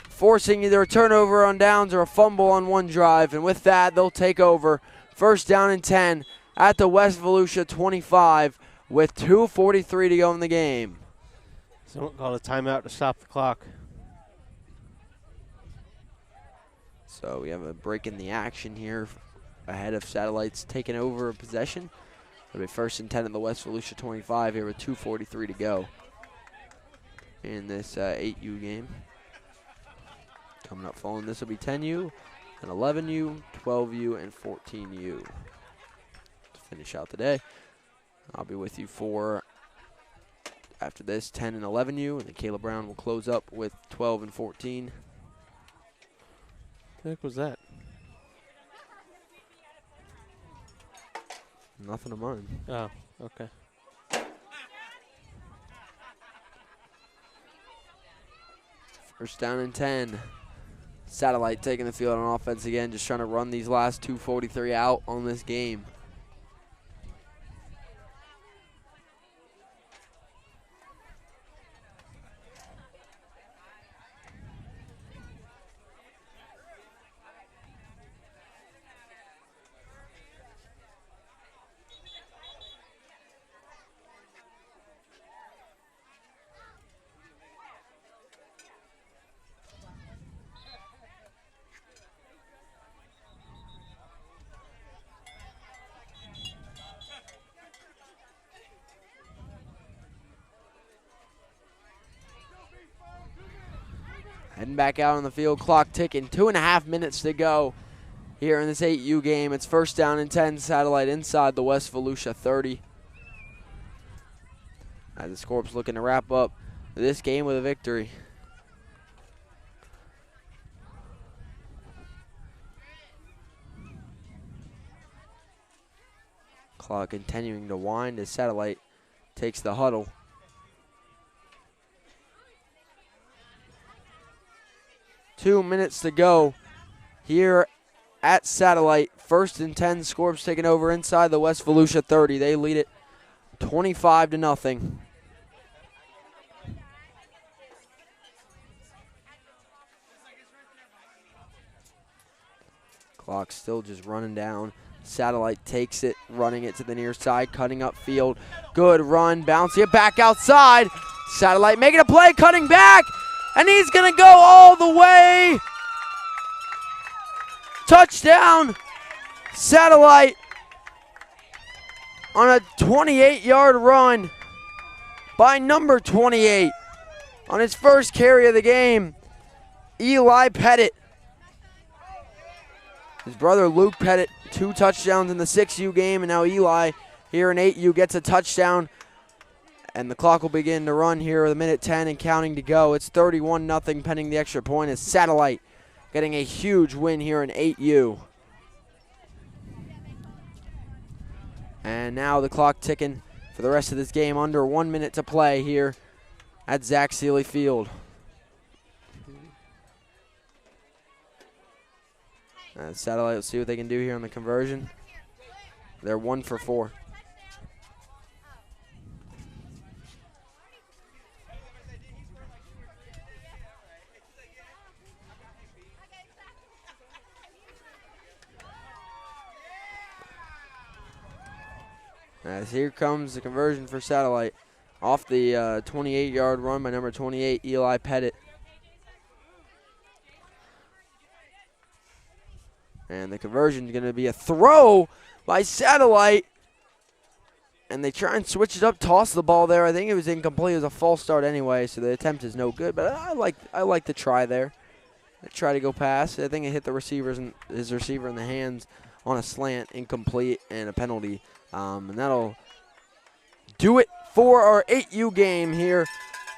forcing either a turnover on downs or a fumble on one drive. And with that, they'll take over. 1st down and 10 at the West Volusia 25 with 2:43 to go in the game. Someone called a timeout to stop the clock. So we have a break in the action here ahead of Satellites taking over a possession. It'll be 1st and 10 at the West Volusia 25 here with 2:43 to go in this 8U game. Coming up following this will be 10U, and 11U, 12U, and 14U. To finish out the day, I'll be with you for, after this, 10 and 11U, and then Caleb Brown will close up with 12 and 14. What the heck was that? Nothing of mine. Oh, okay. First down and 10. Satellite taking the field on offense again, just trying to run these last 2:43 out on this game. Heading back out on the field, clock ticking, 2.5 minutes to go here in this 8U game. It's 1st down and 10, Satellite inside the West Volusia 30. As the Scorps looking to wrap up this game with a victory. Clock continuing to wind as Satellite takes the huddle. Two minutes to go here at Satellite. 1st and 10, Scorps taking over inside the West Volusia 30. They lead it 25-0. Clock still just running down. Satellite takes it, running it to the near side, cutting up field. Good run, bouncing it back outside. Satellite making a play, cutting back. And he's going to go all the way. Touchdown, Satellite, on a 28-yard run by number 28. On his first carry of the game, Eli Pettit. His brother Luke Pettit, 2 touchdowns in the 6U game, and now Eli here in 8U gets a touchdown. And the clock will begin to run here with 1:10 and counting to go. It's 31-0 pending the extra point as Satellite getting a huge win here in 8U. And now the clock ticking for the rest of this game. Under 1 minute to play here at Zach Seeley Field. Satellite will see what they can do here on the conversion. They're 1 for 4. As here comes the conversion for Satellite off the 28-yard run by number 28, Eli Pettit. And the conversion is going to be a throw by Satellite. And they try and switch it up, toss the ball there. I think it was incomplete. It was a false start anyway, so the attempt is no good. But I like the try there. They try to go past. I think it hit the his receiver in the hands on a slant, incomplete, and a penalty. And that'll do it for our 8U game here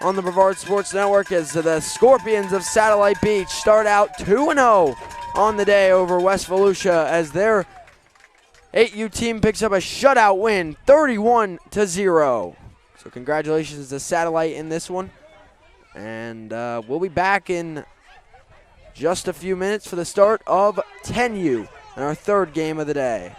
on the Brevard Sports Network as the Scorpions of Satellite Beach start out 2-0 on the day over West Volusia as their 8U team picks up a shutout win, 31-0. So congratulations to Satellite in this one. And we'll be back in just a few minutes for the start of 10U and our third game of the day.